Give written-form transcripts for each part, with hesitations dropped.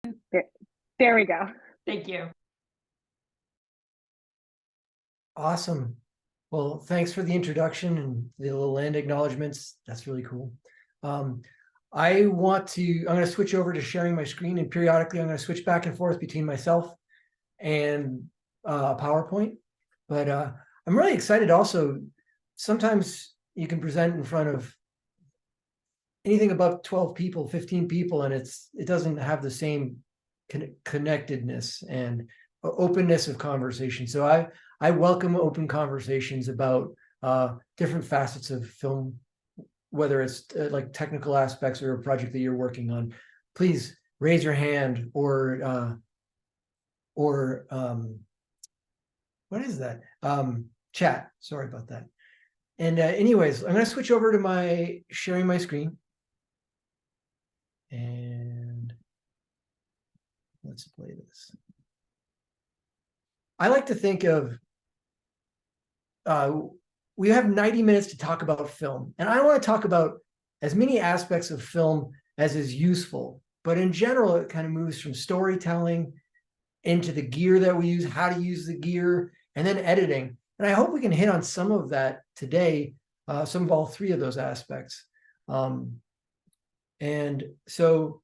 There, there we go. Thank you. Awesome. Well, thanks for the introduction and the little land acknowledgements. That's really cool. I'm going to switch over to sharing my screen, and periodically I'm going to switch back and forth between myself and PowerPoint. But I'm really excited also. Sometimes you can present in front of anything above 12 people, 15 people, and it doesn't have the same connectedness and openness of conversation. So I welcome open conversations about different facets of film, whether it's like technical aspects or a project that you're working on. Please raise your hand or what is that? Chat. Sorry about that. And anyways, I'm going to switch over to sharing my screen. And let's play this. I like to think of, we have 90 minutes to talk about film. And I want to talk about as many aspects of film as is useful. But in general, it kind of moves from storytelling into the gear that we use, how to use the gear, and then editing. And I hope we can hit on some of that today, some of all three of those aspects. And so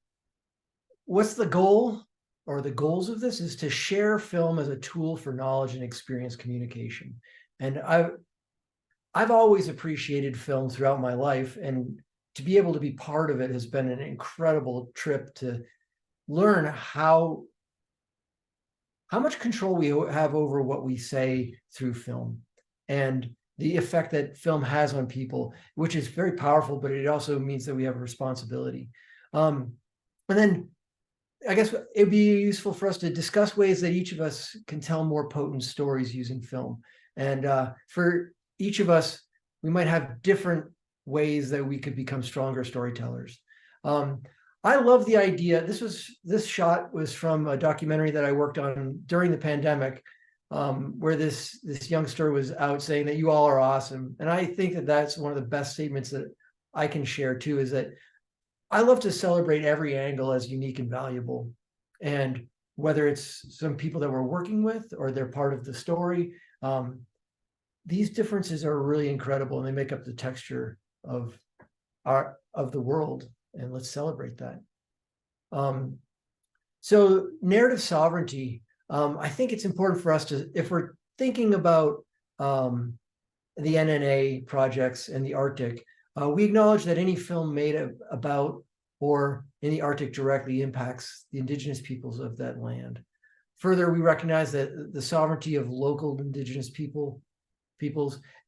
what's the goal, or the goals of this, is to share film as a tool for knowledge and experience communication. And I've always appreciated film throughout my life, and to be able to be part of it has been an incredible trip to learn how much control we have over what we say through film, and the effect that film has on people, which is very powerful, but it also means that we have a responsibility. And then I guess it'd be useful for us to discuss ways that each of us can tell more potent stories using film. And for each of us, we might have different ways that we could become stronger storytellers. I love the idea. This shot was from a documentary that I worked on during the pandemic, where this youngster was out saying that you all are awesome. And I think that that's one of the best statements that I can share too, is that I love to celebrate every angle as unique and valuable. And whether it's some people that we're working with or they're part of the story, these differences are really incredible, and they make up the texture of the world. And let's celebrate that. So narrative sovereignty, I think it's important for us to, if we're thinking about the NNA projects and the Arctic, we acknowledge that any film made about or in the Arctic directly impacts the indigenous peoples of that land. Further, we recognize that the sovereignty of local indigenous peoples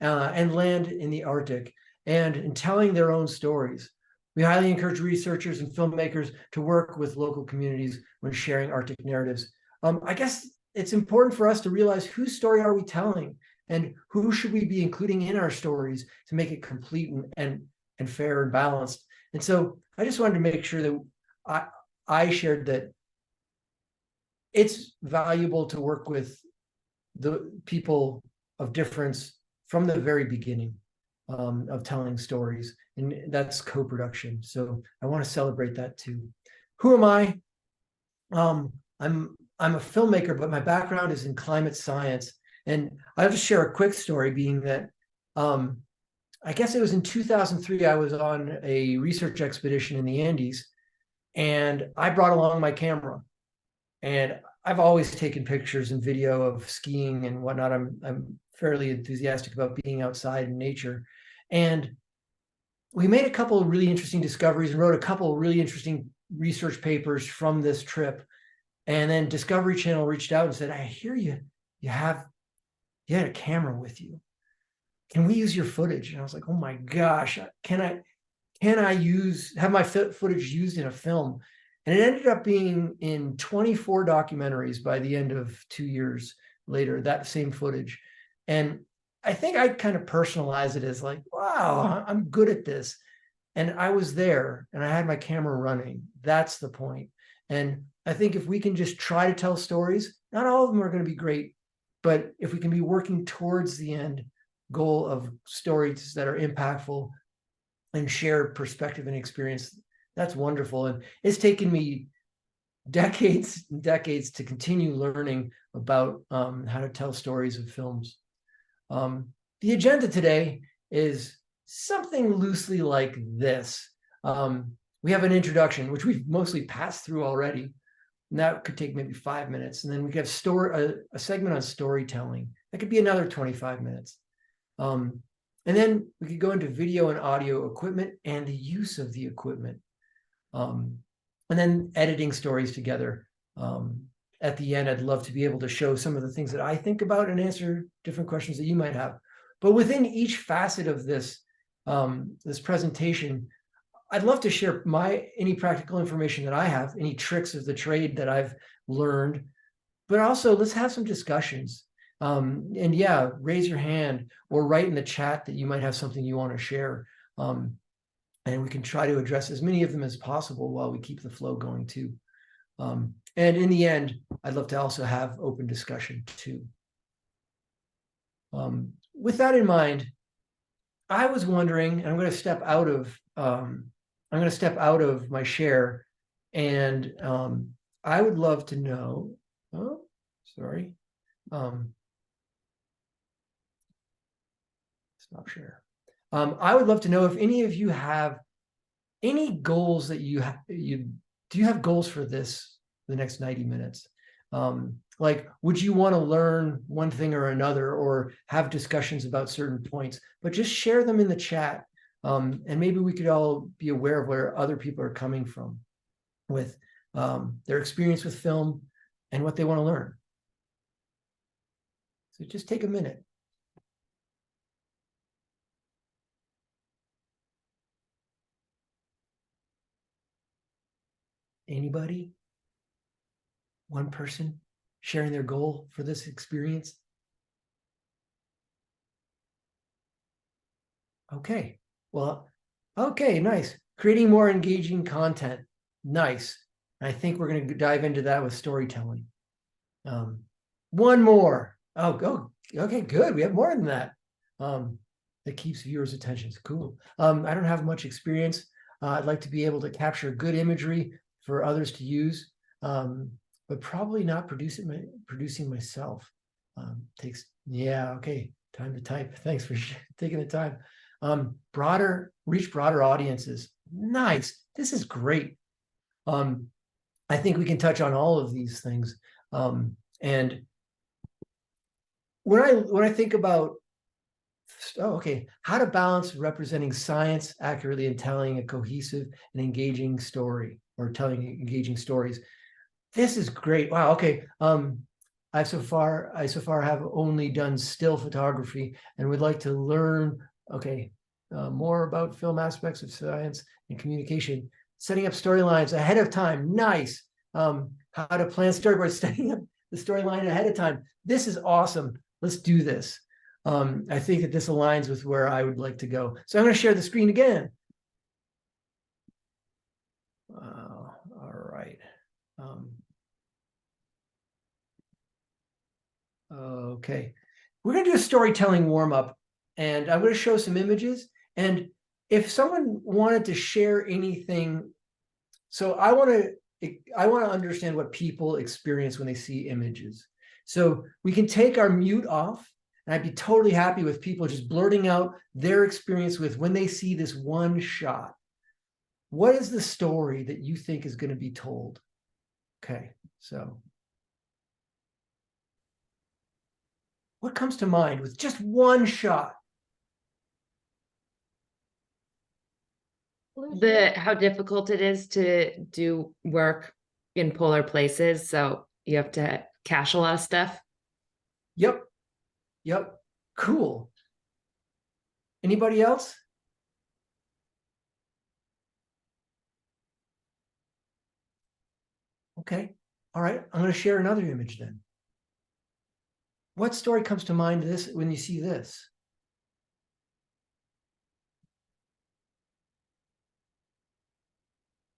and land in the Arctic, and in telling their own stories. We highly encourage researchers and filmmakers to work with local communities when sharing Arctic narratives. I guess it's important for us to realize whose story are we telling, and who should we be including in our stories to make it complete and fair and balanced. And so I just wanted to make sure that I shared that it's valuable to work with the people of difference from the very beginning of telling stories, and that's co-production. So I want to celebrate that too. Who am I? I'm a filmmaker, but my background is in climate science. And I'll just share a quick story, being that I guess it was in 2003, I was on a research expedition in the Andes, and I brought along my camera. And I've always taken pictures and video of skiing and whatnot. I'm fairly enthusiastic about being outside in nature. And we made a couple of really interesting discoveries and wrote a couple of really interesting research papers from this trip. And then Discovery Channel reached out and said, I hear you had a camera with you. Can we use your footage? And I was like, oh my gosh, can I have my footage used in a film? And it ended up being in 24 documentaries by the end of 2 years later, that same footage. And I think I kind of personalized it as like, wow, I'm good at this. And I was there and I had my camera running. That's the point. And I think if we can just try to tell stories, not all of them are going to be great, but if we can be working towards the end goal of stories that are impactful and shared perspective and experience, that's wonderful. And it's taken me decades and decades to continue learning about how to tell stories of films. The agenda today is something loosely like this. We have an introduction, which we've mostly passed through already. And that could take maybe 5 minutes. And then we could have a segment on storytelling. That could be another 25 minutes. And then we could go into video and audio equipment and the use of the equipment. And then editing stories together. At the end, I'd love to be able to show some of the things that I think about and answer different questions that you might have. But within each facet of this, this presentation, I'd love to share any practical information that I have, any tricks of the trade that I've learned, but also let's have some discussions. And yeah, raise your hand or write in the chat that you might have something you want to share. And we can try to address as many of them as possible while we keep the flow going too. And in the end, I'd love to also have open discussion too. With that in mind, I was wondering, and I'm going to step out of my share, and I would love to know. Oh, sorry. Stop share. I would love to know if any of you have any goals that do you have goals for the next 90 minutes? Like, would you want to learn one thing or another, or have discussions about certain points, but just share them in the chat. And maybe we could all be aware of where other people are coming from with their experience with film and what they want to learn. So just take a minute. Anybody? One person sharing their goal for this experience? Okay, well, okay, nice. Creating more engaging content. Nice. I think we're going to dive into that with storytelling. One more. Oh, okay, good. We have more than that. That keeps viewers' attention. Cool. I don't have much experience. I'd like to be able to capture good imagery for others to use, but probably not producing myself. Yeah, okay. Time to type. Thanks for taking the time. Reach broader audiences. Nice. This is great. I think we can touch on all of these things. And when I think about, how to balance representing science accurately and telling a cohesive and engaging story, or telling engaging stories. This is great. Wow. Okay. I so far have only done still photography and would like to learn, more about film aspects of science and communication, setting up storylines ahead of time. Nice. How to plan storyboards, setting up the storyline ahead of time. This is awesome. Let's do this. I think that this aligns with where I would like to go. So I'm going to share the screen again. All right. Okay. We're going to do a storytelling warm-up, and I'm going to show some images. And if someone wanted to share anything, so I want to understand what people experience when they see images. So we can take our mute off, and I'd be totally happy with people just blurting out their experience with when they see this one shot. What is the story that you think is going to be told? Okay, so what comes to mind with just one shot? How difficult it is to do work in polar places, so you have to cache a lot of stuff. Yep. Cool. Anybody else? Okay. All right. I'm going to share another image then. What story comes to mind when you see this?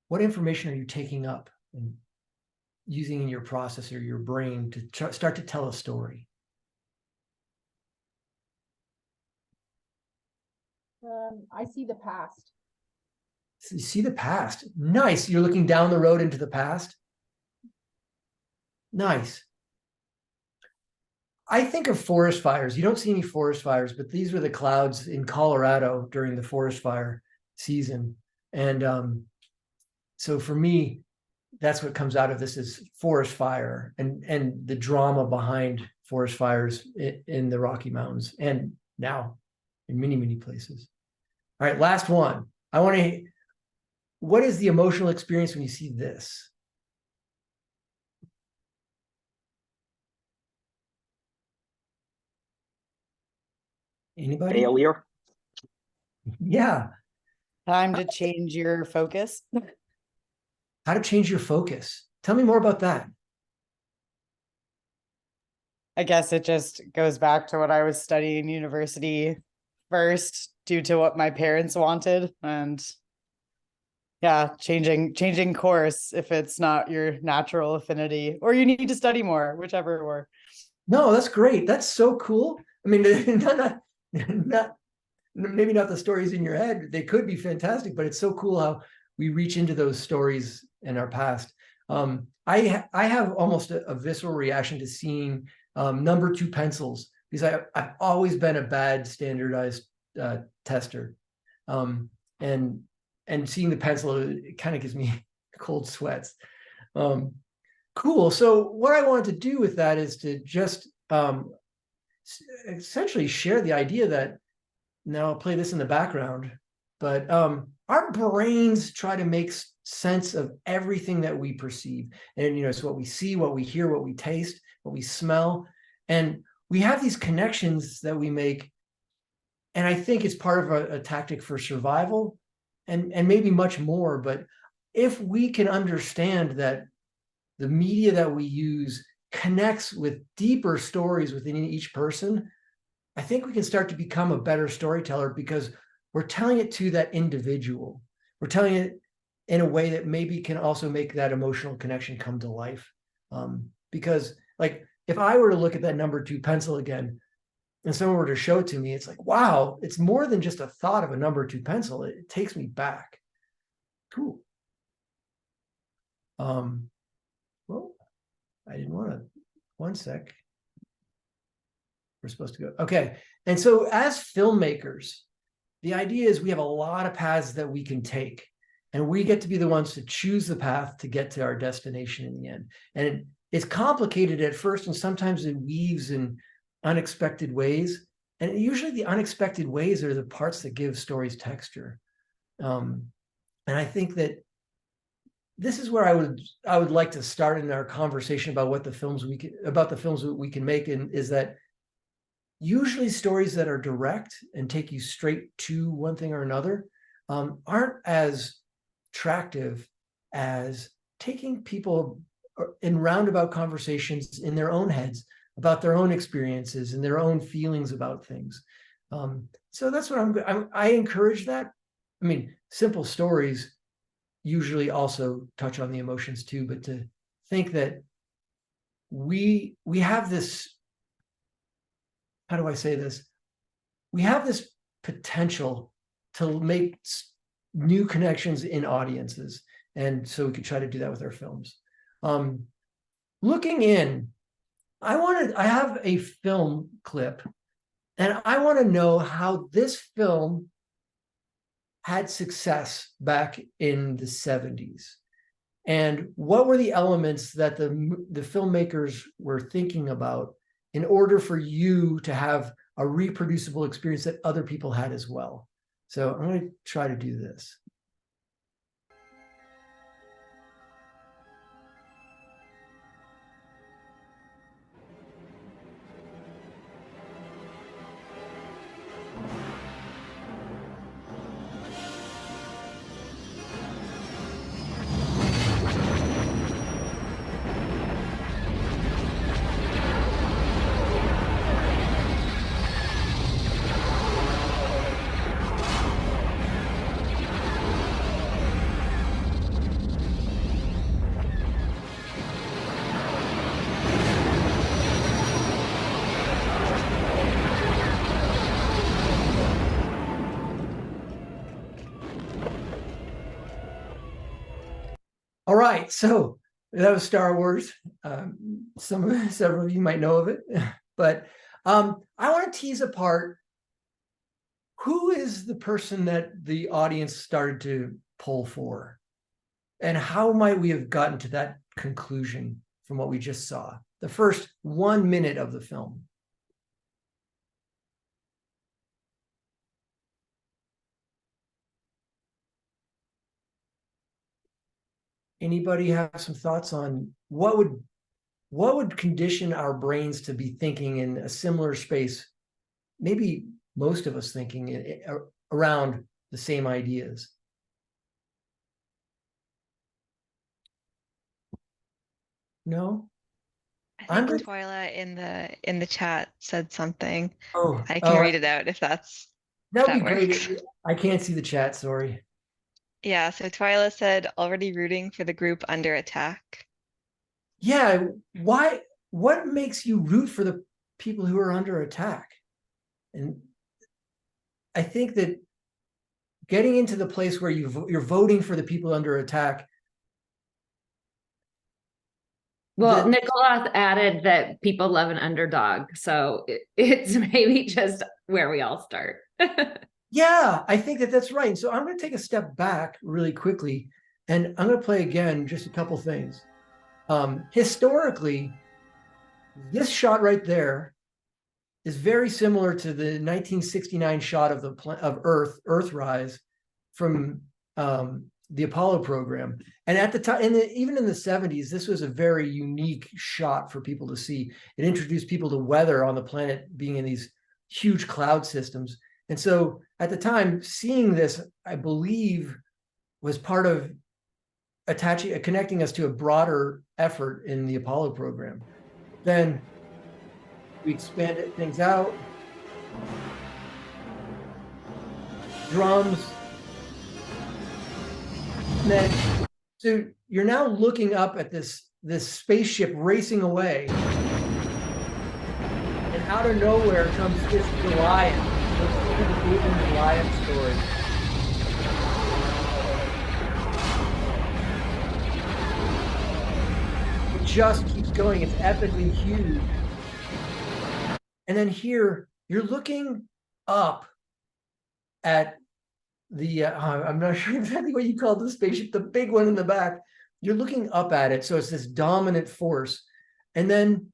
What information are you taking up and using in your processor, your brain, to start to tell a story? I see the past. So you see the past. Nice. You're looking down the road into the past. Nice. I think of forest fires. You don't see any forest fires, but these were the clouds in Colorado during the forest fire season. And so for me, that's what comes out of this is forest fire and the drama behind forest fires in the Rocky Mountains and now in many, many places. All right, last one. What is the emotional experience when you see this? Anybody? Failure. Yeah. Time to change your focus. How to change your focus. Tell me more about that. I guess it just goes back to what I was studying university first due to what my parents wanted. And yeah, changing course if it's not your natural affinity, or you need to study more, whichever or. No, that's great. That's so cool. I mean, not maybe not the stories in your head. They could be fantastic, but it's so cool how we reach into those stories in our past. I have almost a visceral reaction to seeing number 2 pencils because I've always been a bad standardized tester, and seeing the pencil, it kind of gives me cold sweats. Cool. So what I wanted to do with that is to just essentially share the idea that, now I'll play this in the background, but our brains try to make sense of everything that we perceive. And, it's what we see, what we hear, what we taste, what we smell. And we have these connections that we make. And I think it's part of a tactic for survival and maybe much more. But if we can understand that the media that we use connects with deeper stories within each person, I think we can start to become a better storyteller because we're telling it to that individual. We're telling it in a way that maybe can also make that emotional connection come to life. Because like, if I were to look at that number 2 pencil again, and someone were to show it to me, it's like, wow, it's more than just a thought of a number 2 pencil. It takes me back. Cool. Well, I didn't want to, one sec. We're supposed to go. Okay. And so as filmmakers, the idea is we have a lot of paths that we can take, and we get to be the ones to choose the path to get to our destination in the end. And it's complicated at first, and sometimes it weaves in unexpected ways. And usually the unexpected ways are the parts that give stories texture. And I think that this is where I would like to start in our conversation about what the films we can make, and is that usually stories that are direct and take you straight to one thing or another aren't as attractive as taking people in roundabout conversations in their own heads about their own experiences and their own feelings about things. So that's what I encourage that. I mean, simple stories usually also touch on the emotions too, but to think that we have this, how do I say this? We have this potential to make new connections in audiences. And so we could try to do that with our films. Looking in, I have a film clip, and I want to know how this film had success back in the 70s. And what were the elements that the filmmakers were thinking about in order for you to have a reproducible experience that other people had as well. So I'm going to try to do this. All right, so that was Star Wars. Several of you might know of it, but I want to tease apart who is the person that the audience started to pull for, and how might we have gotten to that conclusion from what we just saw, the first 1 minute of the film. Anybody have some thoughts on what would condition our brains to be thinking in a similar space? Maybe most of us thinking around the same ideas. No? I I'm think good. Twyla in the chat said something. Oh, I can read it out if that that would be works. great. I can't see the chat, sorry. Yeah, so Twyla said already rooting for the group under attack. Yeah, what makes you root for the people who are under attack? And I think that getting into the place where you're voting for the people under attack. Well, The- Nicholas added that people love an underdog, so it's maybe just where we all start. Yeah, I think that's right. So I'm going to take a step back really quickly, and I'm going to play again just a couple things. Historically, this shot right there is very similar to the 1969 shot of Earthrise from the Apollo program. And at the time, even in the 70s, this was a very unique shot for people to see. It introduced people to weather on the planet being in these huge cloud systems. And so at the time, seeing this, I believe, was part of connecting us to a broader effort in the Apollo program. Then we expanded things out. Drums. And then, so you're now looking up at this spaceship racing away. And out of nowhere comes this Goliath. The Goliath story. It just keeps going. It's epically huge. And then here, you're looking up at the, I'm not sure exactly what you call the spaceship, the big one in the back. You're looking up at it. So it's this dominant force. And then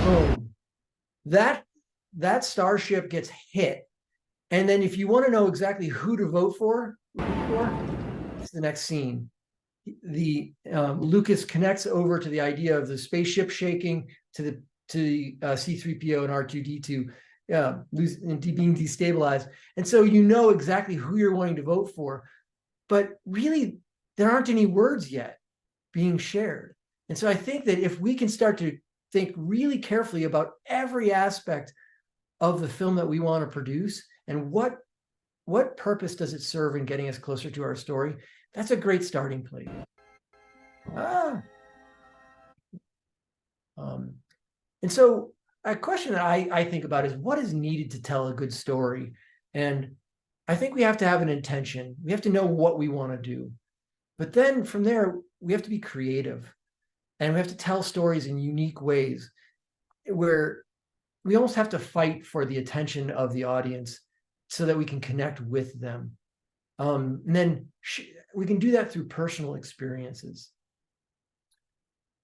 boom, that starship gets hit. And then if you want to know exactly who to vote for, it's the next scene. Lucas connects over to the idea of the spaceship shaking to the C-3PO and R2-D2 being destabilized. And so you know exactly who you're wanting to vote for. But really, there aren't any words yet being shared. And so I think that if we can start to think really carefully about every aspect of the film that we want to produce and what purpose does it serve in getting us closer to our story, that's a great starting place. And so a question that I think about is what is needed to tell a good story? And I think we have to have an intention. We have to know what we want to do. But then from there, we have to be creative. And we have to tell stories in unique ways where we almost have to fight for the attention of the audience so that we can connect with them. And then we can do that through personal experiences.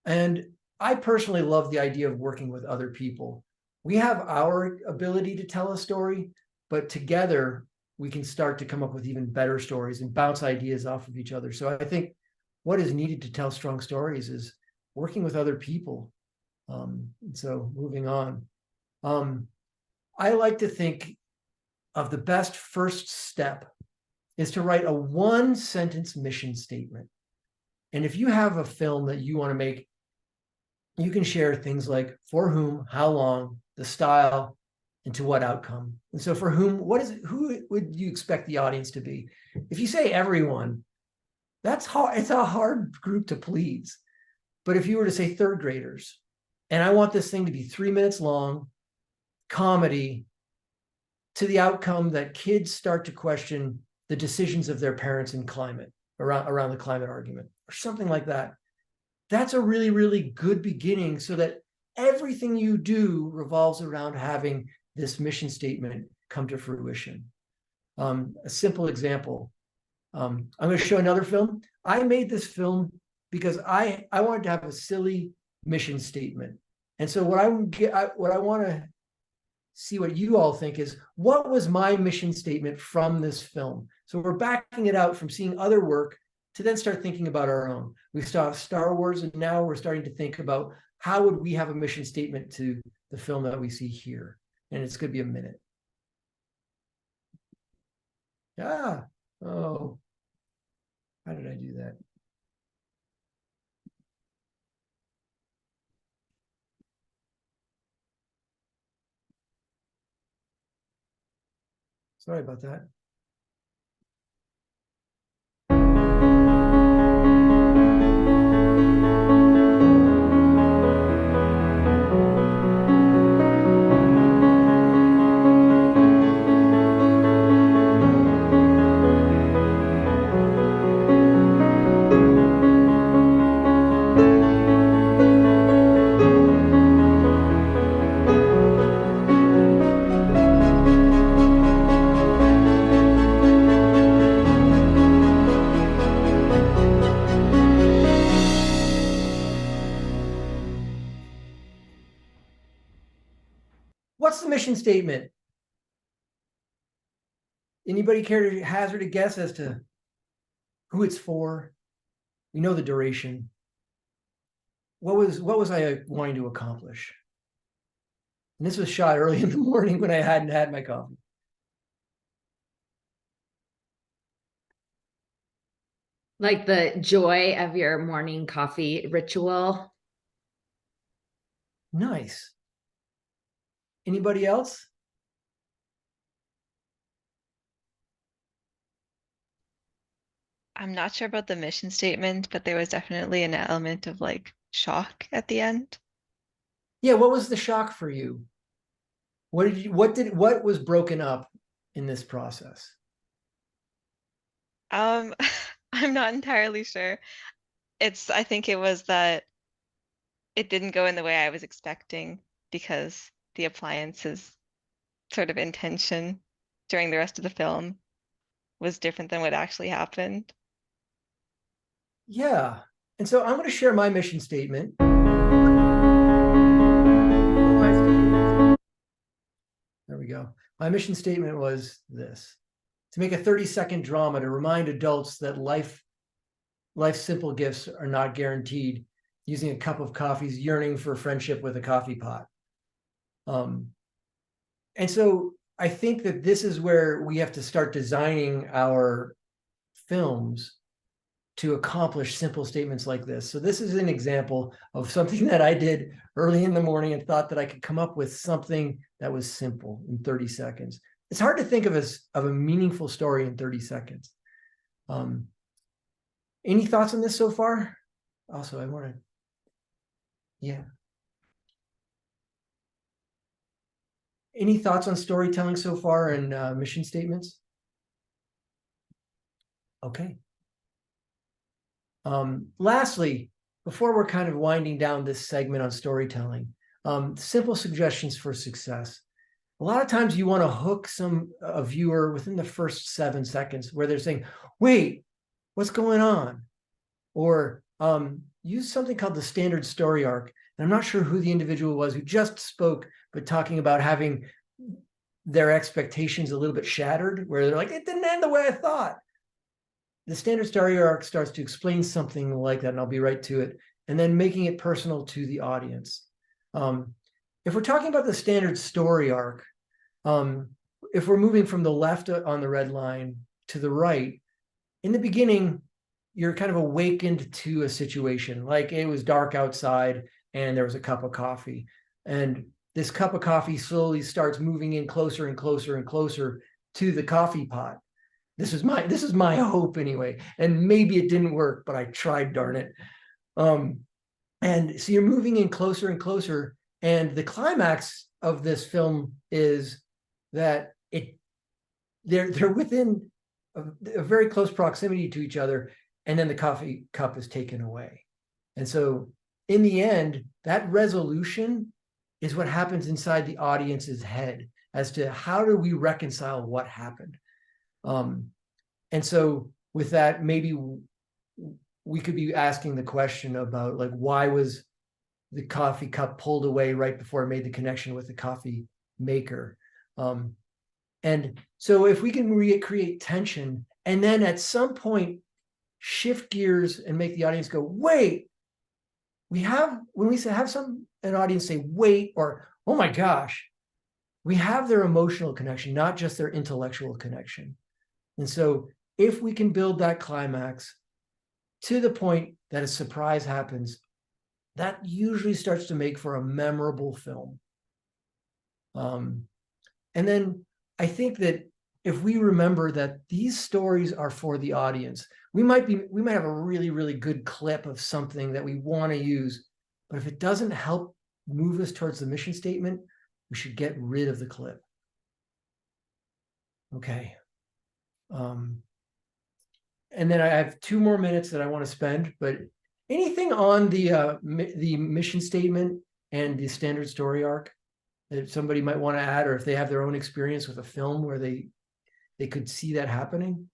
And I personally love the idea of working with other people. We have our ability to tell a story, but together we can start to come up with even better stories and bounce ideas off of each other. So I think what is needed to tell strong stories is working with other people. And so moving on. I like to think of the best first step is to write a 1-sentence mission statement. And if you have a film that you want to make, you can share things like for whom, how long, the style, and to what outcome. And so for whom, who would you expect the audience to be? If you say everyone, that's hard. It's a hard group to please. But if you were to say third graders, and I want this thing to be 3 minutes long, comedy, to the outcome that kids start to question the decisions of their parents in climate, around the climate argument, or something like that. That's a really, really good beginning, so that everything you do revolves around having this mission statement come to fruition. A simple example. I'm going to show another film. I made this film because I wanted to have a silly mission statement. And so what I want to see what you all think is, what was my mission statement from this film? So we're backing it out from seeing other work to then start thinking about our own. We saw Star Wars, and now we're starting to think about how would we have a mission statement to the film that we see here. And it's going to be a minute. Ah, oh, how did I do that? Sorry about that. What's the mission statement? Anybody care to hazard a guess as to who it's for? We know the duration. What was I wanting to accomplish? And this was shot early in the morning when I hadn't had my coffee. Like the joy of your morning coffee ritual. Nice. Anybody else? I'm not sure about the mission statement, but there was definitely an element of like shock at the end. Yeah, what was the shock for you? What was broken up in this process? I'm not entirely sure. I think it was that it didn't go in the way I was expecting, because the appliance's sort of intention during the rest of the film was different than what actually happened. Yeah. And so I'm going to share my mission statement. There we go. My mission statement was this: to make a 30-second drama to remind adults that life's simple gifts are not guaranteed, using a cup of coffee's yearning for friendship with a coffee pot. And so I think that this is where we have to start designing our films to accomplish simple statements like this. So this is an example of something that I did early in the morning and thought that I could come up with something that was simple in 30 seconds. It's hard to think of a meaningful story in 30 seconds. Any thoughts on this so far? Also, I want to, yeah. Any thoughts on storytelling so far and mission statements? Okay. Lastly, before we're kind of winding down this segment on storytelling, simple suggestions for success. A lot of times you want to hook a viewer within the first 7 seconds where they're saying, wait, what's going on? Or use something called the standard story arc. And I'm not sure who the individual was who just spoke, but talking about having their expectations a little bit shattered, where they're like, it didn't end the way I thought. The standard story arc starts to explain something like that, and I'll be right to it, and then making it personal to the audience. If we're talking about the standard story arc, if we're moving from the left on the red line to the right, in the beginning, you're kind of awakened to a situation, like it was dark outside and there was a cup of coffee. And this cup of coffee slowly starts moving in closer and closer and closer to the coffee pot. This is my hope anyway. And maybe it didn't work, but I tried, darn it. And so you're moving in closer and closer. And the climax of this film is that they're within a very close proximity to each other, and then the coffee cup is taken away. And so in the end, that resolution is what happens inside the audience's head as to how do we reconcile what happened. And so with that, maybe we could be asking the question about, like, why was the coffee cup pulled away right before it made the connection with the coffee maker? And so if we can recreate tension and then at some point shift gears and make the audience go, wait, when we say an audience say, wait, or, oh my gosh, we have their emotional connection, not just their intellectual connection. And so if we can build that climax to the point that a surprise happens, that usually starts to make for a memorable film. And then I think that if we remember that these stories are for the audience, we might have a really, really good clip of something that we want to use, but if it doesn't help move us towards the mission statement, we should get rid of the clip. Okay. And then I have 2 more minutes that I want to spend, but anything on the mission statement and the standard story arc that somebody might want to add, or if they have their own experience with a film where they could see that happening?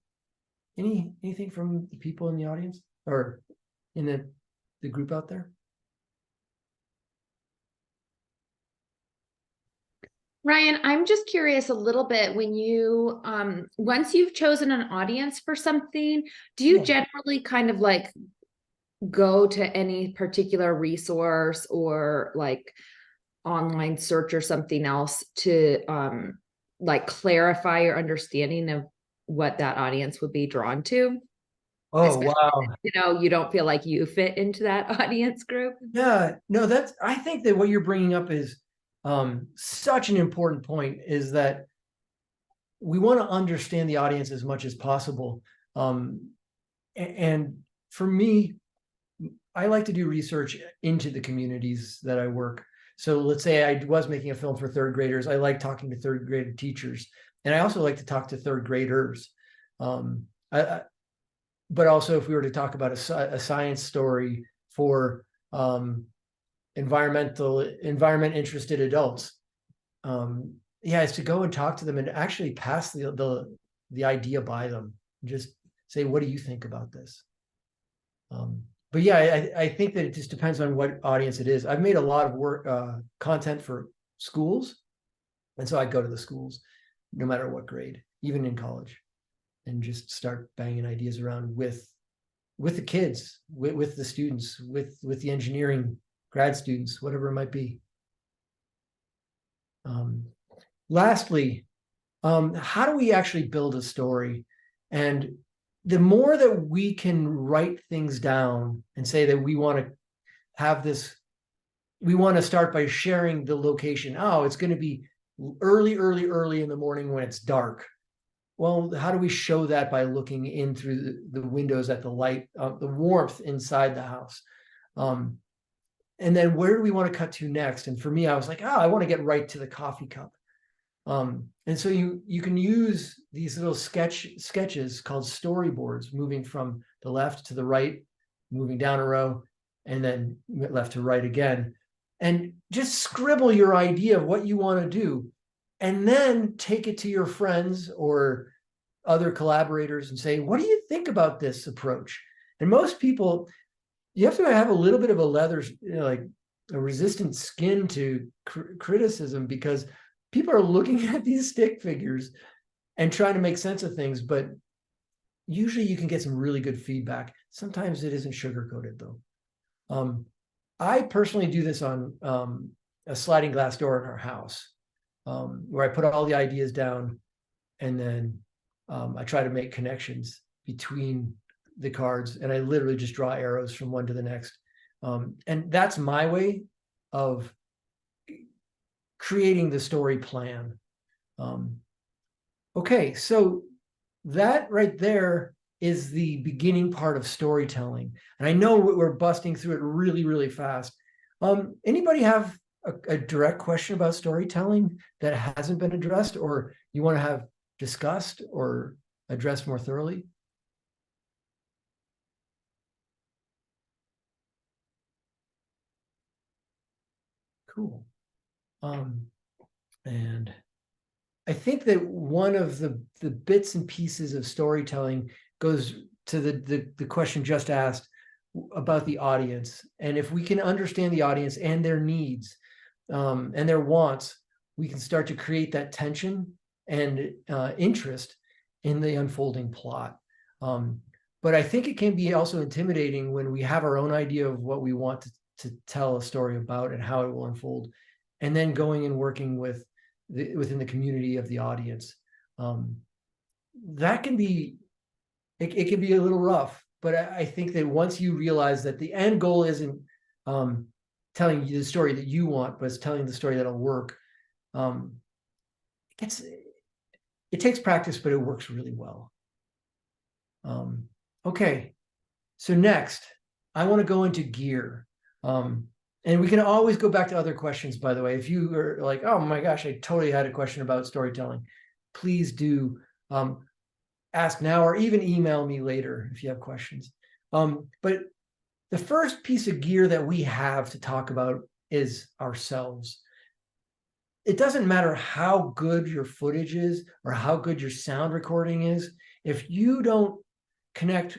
Anything from the people in the audience or in the group out there? Ryan, I'm just curious a little bit, when you once you've chosen an audience for something, do you generally kind of like go to any particular resource or like online search or something else to like clarify your understanding of what that audience would be drawn to? Oh, Especially wow. if, you don't feel like you fit into that audience group. Yeah, no, I think that what you're bringing up is such an important point, is that we want to understand the audience as much as possible. And for me, I like to do research into the communities that I work. So let's say I was making a film for 3rd graders. I like talking to 3rd grade teachers, and I also like to talk to 3rd graders. But also, if we were to talk about a science story for environment interested adults, is to go and talk to them and actually pass the idea by them. Just say, what do you think about this? But yeah, I think that it just depends on what audience it is. I've made a lot of content for schools, and so I go to the schools, no matter what grade, even in college, and just start banging ideas around with the kids, with the students, with the engineering grad students, whatever it might be. Lastly, how do we actually build a story? And the more that we can write things down and say that we want to have this, we want to start by sharing the location. Oh, it's going to be early in the morning when it's dark. Well, how do we show that? By looking in through the windows at the light, the warmth inside the house. And then where do we want to cut to next? And for me, I was like, I want to get right to the coffee cup. And so you can use these little sketches called storyboards, moving from the left to the right, moving down a row, and then left to right again, and just scribble your idea of what you want to do, and then take it to your friends or other collaborators and say, what do you think about this approach? And most people, you have to have a little bit of a leather, like a resistant skin to criticism, because people are looking at these stick figures and trying to make sense of things, but usually you can get some really good feedback. Sometimes it isn't sugar-coated, though. I personally do this on a sliding glass door in our house, where I put all the ideas down, and then I try to make connections between the cards, and I literally just draw arrows from one to the next. And that's my way of creating the story plan. Okay, so that right there is the beginning part of storytelling. And I know we're busting through it really, really fast. Anybody have a direct question about storytelling that hasn't been addressed, or you want to have discussed or addressed more thoroughly? Cool. And I think that one of the bits and pieces of storytelling goes to the question just asked about the audience. And if we can understand the audience and their needs and their wants, we can start to create that tension and interest in the unfolding plot. But I think it can be also intimidating when we have our own idea of what we want to tell a story about and how it will unfold, and then going and working with within the community of the audience. That can be, it can be a little rough, but I think that once you realize that the end goal isn't telling you the story that you want, but it's telling the story that'll work, it takes practice, but it works really well. Okay, so next, I want to go into gear. And we can always go back to other questions, by the way. If you are like, oh my gosh, I totally had a question about storytelling, please do ask now or even email me later if you have questions. But the first piece of gear that we have to talk about is ourselves. It doesn't matter how good your footage is or how good your sound recording is. If you don't connect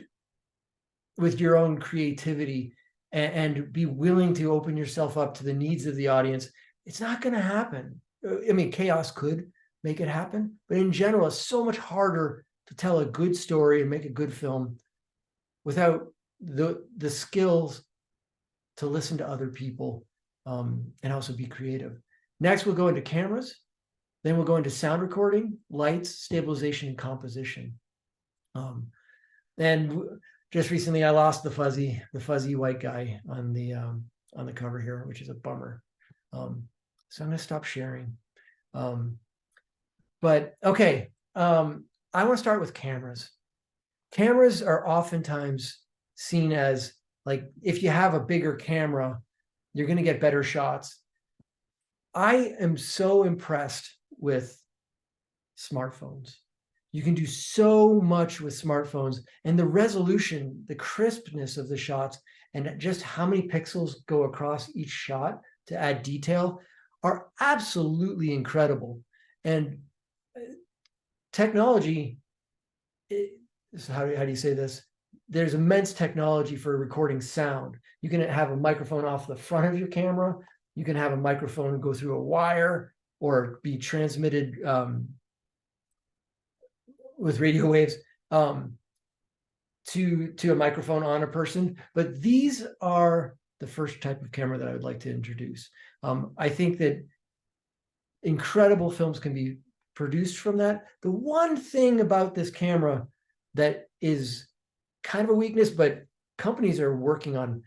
with your own creativity and be willing to open yourself up to the needs of the audience, it's not going to happen. I mean, chaos could make it happen, but in general, it's so much harder to tell a good story and make a good film without the skills to listen to other people and also be creative. Next, we'll go into cameras. Then we'll go into sound recording, lights, stabilization, and composition. And just recently, I lost the fuzzy white guy on the cover here, which is a bummer. So I'm going to stop sharing. But okay, I want to start with cameras. Cameras are oftentimes seen as like, if you have a bigger camera, you're going to get better shots. I am so impressed with smartphones. You can do so much with smartphones, and the resolution, the crispness of the shots, and just how many pixels go across each shot to add detail are absolutely incredible. And technology, how do you say this? There's immense technology for recording sound. You can have a microphone off the front of your camera. You can have a microphone go through a wire or be transmitted with radio waves to a microphone on a person. But these are the first type of camera that I would like to introduce. I think that incredible films can be produced from that. The one thing about this camera that is kind of a weakness, but companies are working on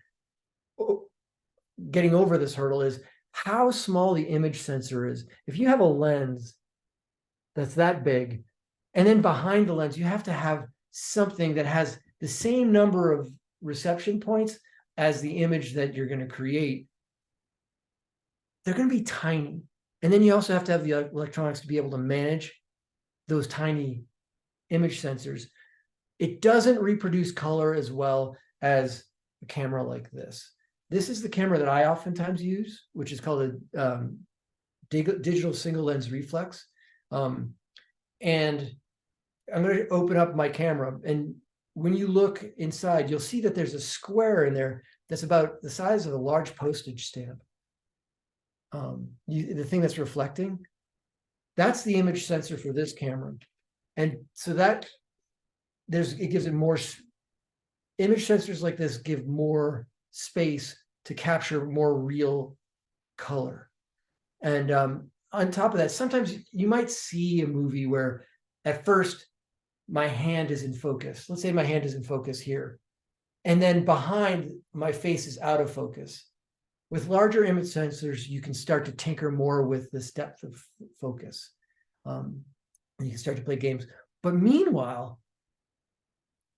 getting over this hurdle, is how small the image sensor is. If you have a lens that's that big, and then behind the lens, you have to have something that has the same number of reception points as the image that you're going to create, they're going to be tiny. And then you also have to have the electronics to be able to manage those tiny image sensors. It doesn't reproduce color as well as a camera like this. This is the camera that I oftentimes use, which is called a digital single lens reflex. And I'm going to open up my camera, and when you look inside, you'll see that there's a square in there that's about the size of a large postage stamp. The thing that's reflecting, that's the image sensor for this camera. And so that it gives it more, image sensors like this give more space to capture more real color. And on top of that, sometimes you might see a movie where at first my hand is in focus. Let's say my hand is in focus here. And then behind, my face is out of focus. With larger image sensors, you can start to tinker more with this depth of focus. And you can start to play games. But meanwhile,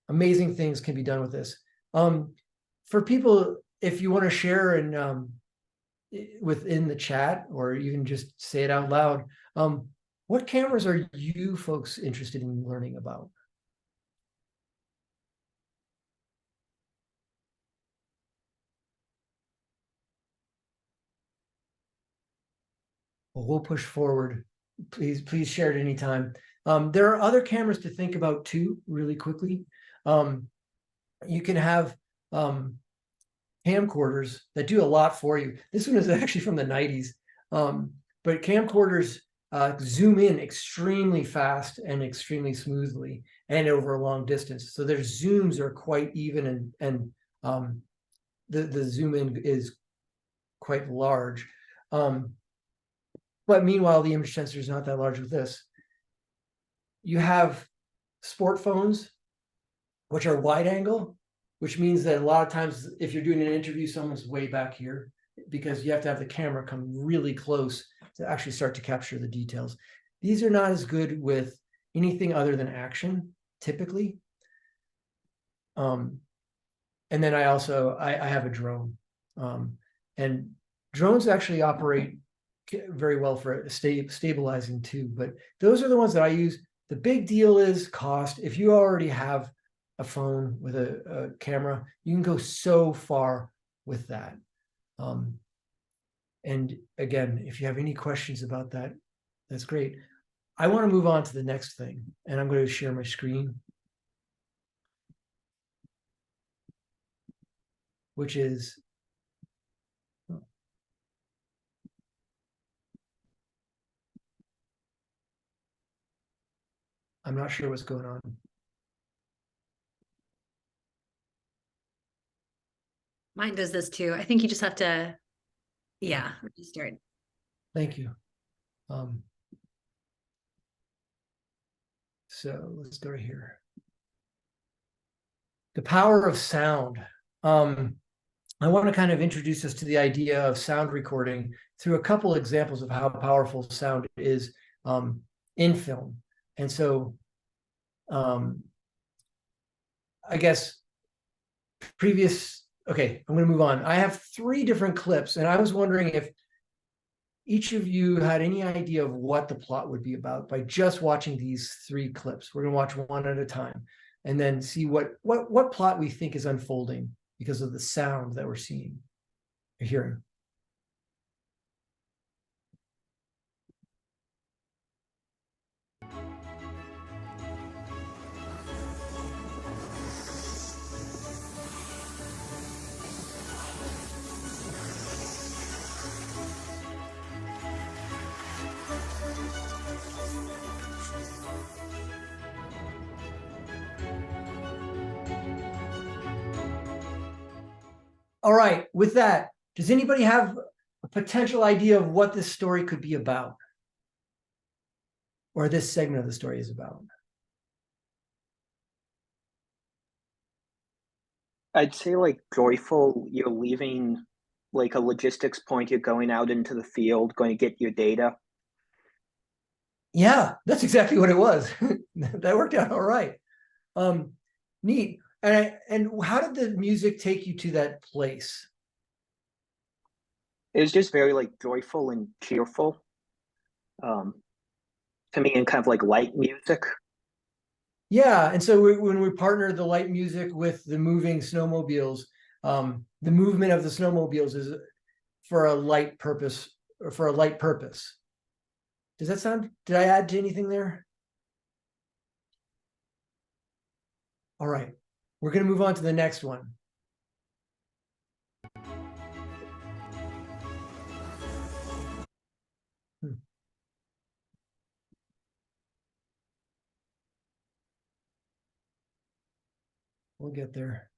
amazing things can be done with this. For people, if you want to share within the chat, or even just say it out loud, What cameras are you folks interested in learning about? Well, we'll push forward. Please share at any time. There are other cameras to think about too, really quickly. You can have camcorders that do a lot for you. This one is actually from the 90s. But camcorders zoom in extremely fast and extremely smoothly and over a long distance. So their zooms are quite even, and the zoom in is quite large. But meanwhile, the image sensor is not that large with this. You have sport phones, which are wide angle, which means that a lot of times if you're doing an interview, someone's way back here because you have to have the camera come really close to actually start to capture the details. These are not as good with anything other than action, typically. And then I have a drone. And drones actually operate very well for stabilizing too, but those are the ones that I use. The big deal is cost. If you already have a phone with a camera, you can go so far with that. And again, if you have any questions about that, that's great. I want to move on to the next thing, and I'm going to share my screen, which is I'm not sure what's going on. Mine does this too. I think you just have to, yeah, restart. Thank you. So let's go right here. The power of sound. I want to kind of introduce us to the idea of sound recording through a couple examples of how powerful sound is in film. And so I guess okay, I'm going to move on. I have 3 different clips, and I was wondering if each of you had any idea of what the plot would be about by just watching these 3 clips. We're going to watch one at a time and then see what plot we think is unfolding because of the sound that we're seeing or hearing. All right, with that, does anybody have a potential idea of what this story could be about? Or this segment of the story is about? I'd say like joyful, you're leaving like a logistics point, you're going out into the field, going to get your data. Yeah, that's exactly what it was. That worked out all right. Neat. And how did the music take you to that place? It was just very like joyful and cheerful. To me, and kind of like light music. Yeah, and so when we partnered the light music with the moving snowmobiles, the movement of the snowmobiles is for a light purpose, or for a light purpose. Does that sound? Did I add to anything there? All right, we're going to move on to the next one. We'll get there.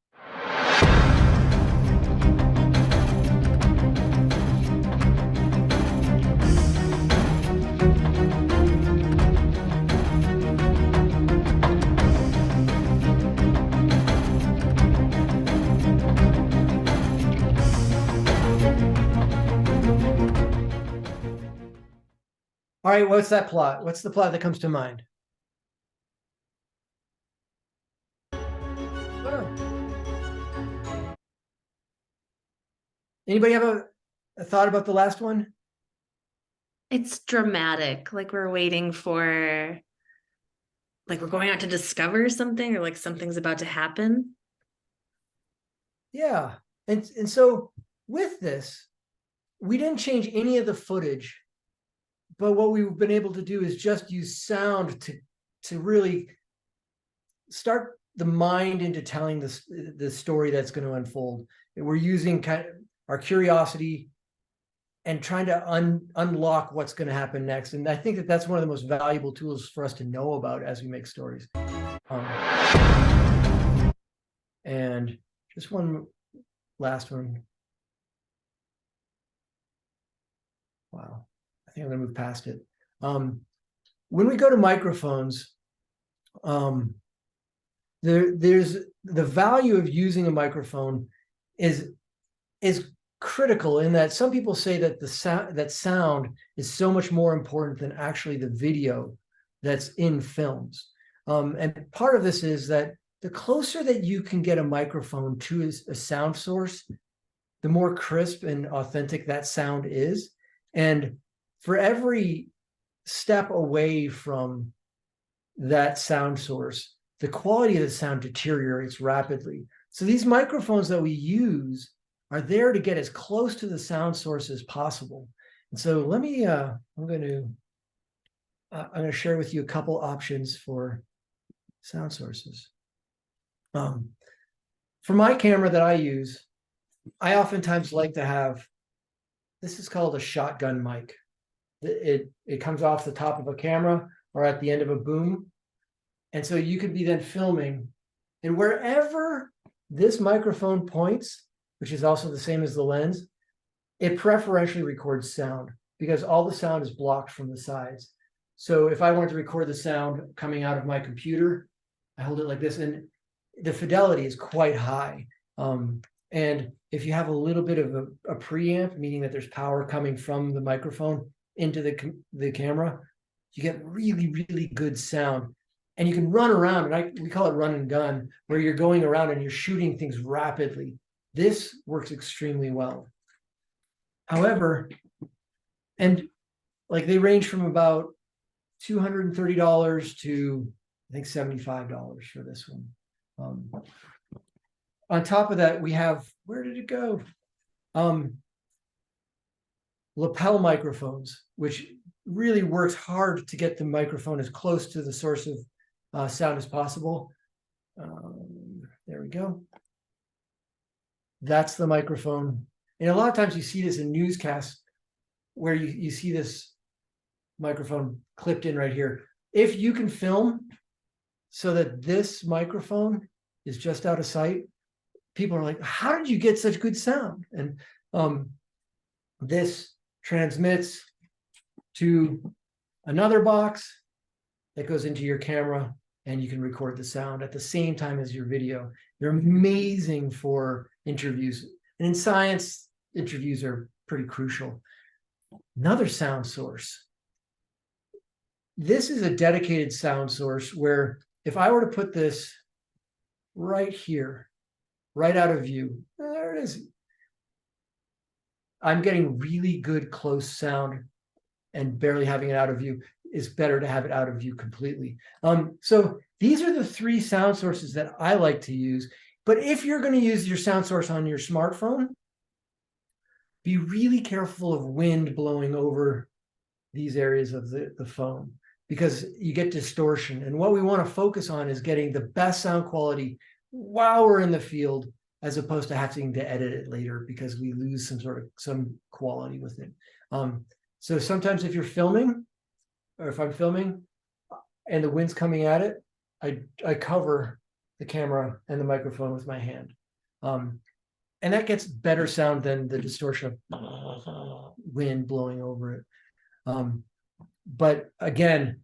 All right, what's that plot? What's the plot that comes to mind? Anybody have a thought about the last one? It's dramatic, like we're waiting for, like we're going out to discover something, or like something's about to happen. Yeah. And so with this, we didn't change any of the footage, but what we've been able to do is just use sound to really start the mind into telling the story that's going to unfold. And we're using kind of our curiosity and trying to unlock what's going to happen next. And I think that that's one of the most valuable tools for us to know about as we make stories. And just one last one. Wow, I think I'm going to move past it. When we go to microphones, there's the value of using a microphone is critical in that some people say that the sound is so much more important than actually the video that's in films. And part of this is that the closer that you can get a microphone to a sound source, the more crisp and authentic that sound is. And for every step away from that sound source, the quality of the sound deteriorates rapidly. So these microphones that we use are there to get as close to the sound source as possible. And so let me, I'm going to share with you a couple options for sound sources. For my camera that I use, I oftentimes like to have, this is called a shotgun mic. It comes off the top of a camera or at the end of a boom. And so you could be then filming, and wherever this microphone points, which is also the same as the lens, it preferentially records sound because all the sound is blocked from the sides. So if I wanted to record the sound coming out of my computer, I hold it like this, and the fidelity is quite high. And if you have a little bit of a preamp, meaning that there's power coming from the microphone into the camera, you get really, really good sound. And you can run around, and we call it run and gun, where you're going around and you're shooting things rapidly. This works extremely well. However, and like they range from about $230 to I think $75 for this one. On top of that, we have, where did it go? Lapel microphones, which really works hard to get the microphone as close to the source of sound as possible. There we go. That's the microphone. And a lot of times you see this in newscasts where you see this microphone clipped in right here. If you can film so that this microphone is just out of sight, people are like, how did you get such good sound? And this transmits to another box that goes into your camera, and you can record the sound at the same time as your video. They're amazing for interviews. And in science, interviews are pretty crucial. Another sound source. This is a dedicated sound source where if I were to put this right here, right out of view, there it is. I'm getting really good close sound, and barely having it out of view is better to have it out of view completely. So these are the three sound sources that I like to use. But if you're going to use your sound source on your smartphone, be really careful of wind blowing over these areas of the phone, because you get distortion. And what we want to focus on is getting the best sound quality while we're in the field, as opposed to having to edit it later because we lose some quality with it. So sometimes if you're filming, or if I'm filming and the wind's coming at it, I cover the camera and the microphone with my hand. And that gets better sound than the distortion of wind blowing over it. But again,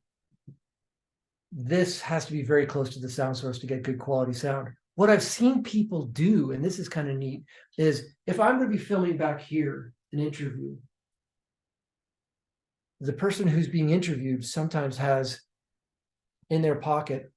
this has to be very close to the sound source to get good quality sound. What I've seen people do, and this is kind of neat, is if I'm going to be filming back here an interview, the person who's being interviewed sometimes has in their pocket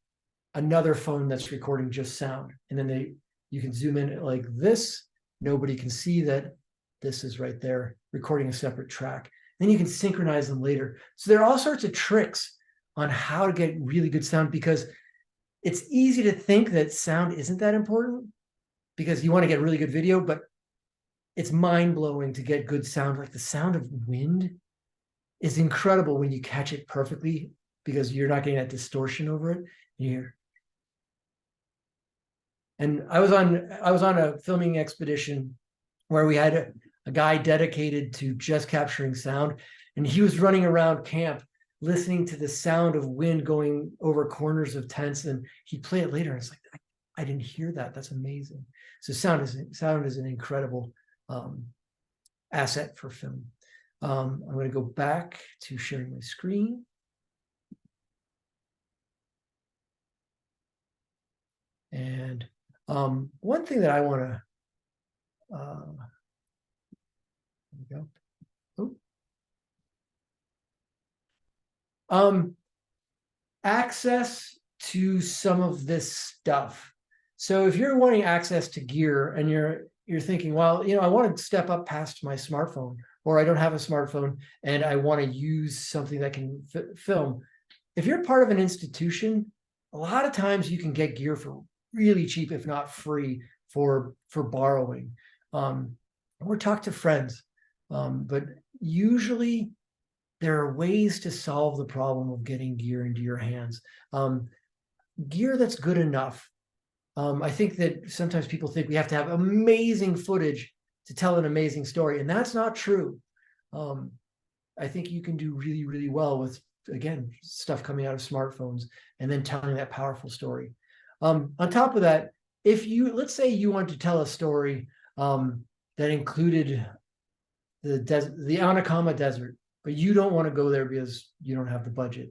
another phone that's recording just sound. And then you can zoom in like this. Nobody can see that this is right there recording a separate track. Then you can synchronize them later. So there are all sorts of tricks on how to get really good sound, because it's easy to think that sound isn't that important because you want to get really good video, but it's mind-blowing to get good sound. Like the sound of wind is incredible when you catch it perfectly, because you're not getting that distortion over it. You hear. And I was on a filming expedition where we had a guy dedicated to just capturing sound, and he was running around camp listening to the sound of wind going over corners of tents, and he'd play it later, and it's like, I didn't hear that. That's amazing. So sound is an incredible asset for film. I'm going to go back to sharing my screen. And one thing that I want to, there we go. Oh. Access to some of this stuff. So if you're wanting access to gear and you're thinking, well, I want to step up past my smartphone, or I don't have a smartphone and I want to use something that can film. If you're part of an institution, a lot of times you can get gear for really cheap, if not free, for borrowing, or talk to friends. But usually there are ways to solve the problem of getting gear into your hands. Gear that's good enough. I think that sometimes people think we have to have amazing footage to tell an amazing story, and that's not true. I think you can do really, really well with, again, stuff coming out of smartphones and then telling that powerful story. On top of that, let's say you want to tell a story that included the Atacama Desert, but you don't want to go there because you don't have the budget.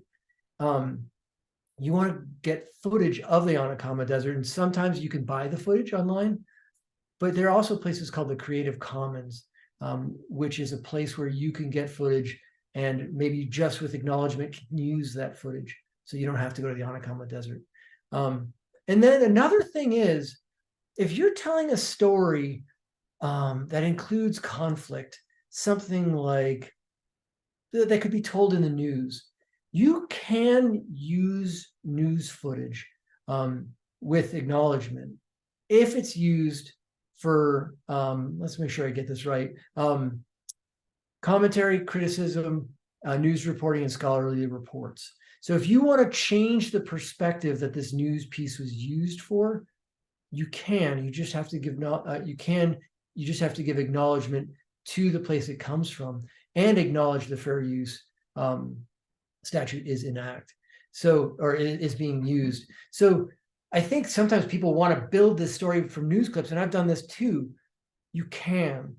You want to get footage of the Atacama Desert, and sometimes you can buy the footage online, but there are also places called the Creative Commons, which is a place where you can get footage and maybe just with acknowledgement can use that footage, so you don't have to go to the Atacama Desert. And then another thing is, if you're telling a story that includes conflict, something like that could be told in the news, you can use news footage with acknowledgement if it's used for, let's make sure I get this right, commentary, criticism, news reporting, and scholarly reports. So if you want to change the perspective that this news piece was used for, you can. You just have to give you just have to give acknowledgement to the place it comes from and acknowledge the fair use statute is in act, or is being used. So I think sometimes people want to build this story from news clips, and I've done this too. You can.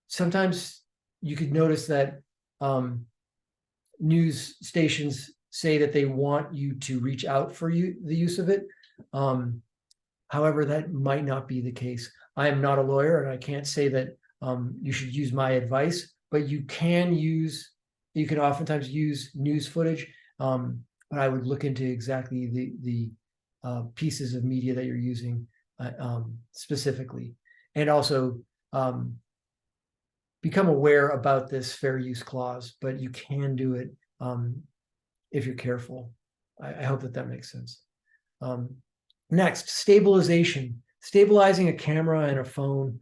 Sometimes you could notice that news stations say that they want you to reach out for the use of it. However, that might not be the case. I am not a lawyer, and I can't say that you should use my advice, but you can oftentimes use news footage, but I would look into exactly the pieces of media that you're using specifically, and also become aware about this fair use clause. But you can do it if you're careful. I hope that makes sense. Next, stabilization. Stabilizing a camera and a phone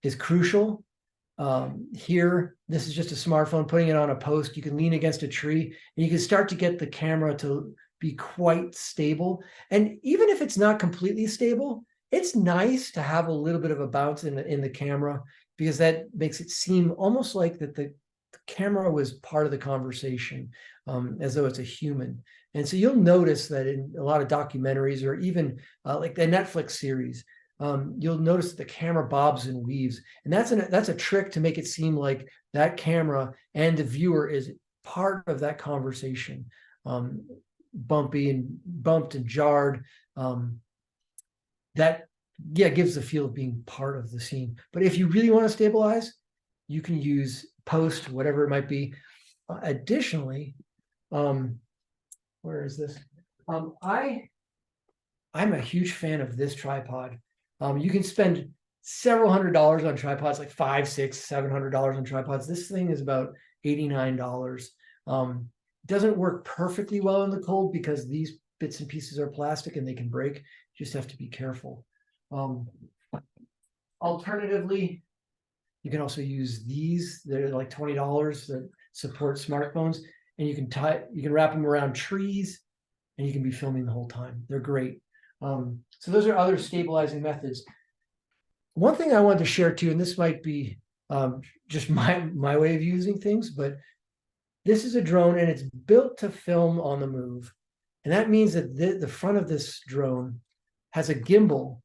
is crucial. Here, this is just a smartphone, putting it on a post. You can lean against a tree and you can start to get the camera to be quite stable. And even if it's not completely stable, it's nice to have a little bit of a bounce in the camera, because that makes it seem almost like that the camera was part of the conversation, as though it's a human. And so you'll notice that in a lot of documentaries, or even like the Netflix series, you'll notice that the camera bobs and weaves, and that's a trick to make it seem like that camera and the viewer is part of that conversation. Bumpy and bumped and jarred, that gives the feel of being part of the scene. But if you really want to stabilize, you can use post, whatever it might be. Additionally, where is this? I'm a huge fan of this tripod. You can spend several $100s on tripods, like $500, $600, $700 on tripods. This thing is about $89. Doesn't work perfectly well in the cold because these bits and pieces are plastic and they can break. You just have to be careful. Alternatively, you can also use these. They're like $20 that support smartphones, and you can wrap them around trees, and you can be filming the whole time. They're great. So those are other stabilizing methods. One thing I wanted to share too, and this might be just my way of using things, but this is a drone and it's built to film on the move. And that means that the front of this drone has a gimbal,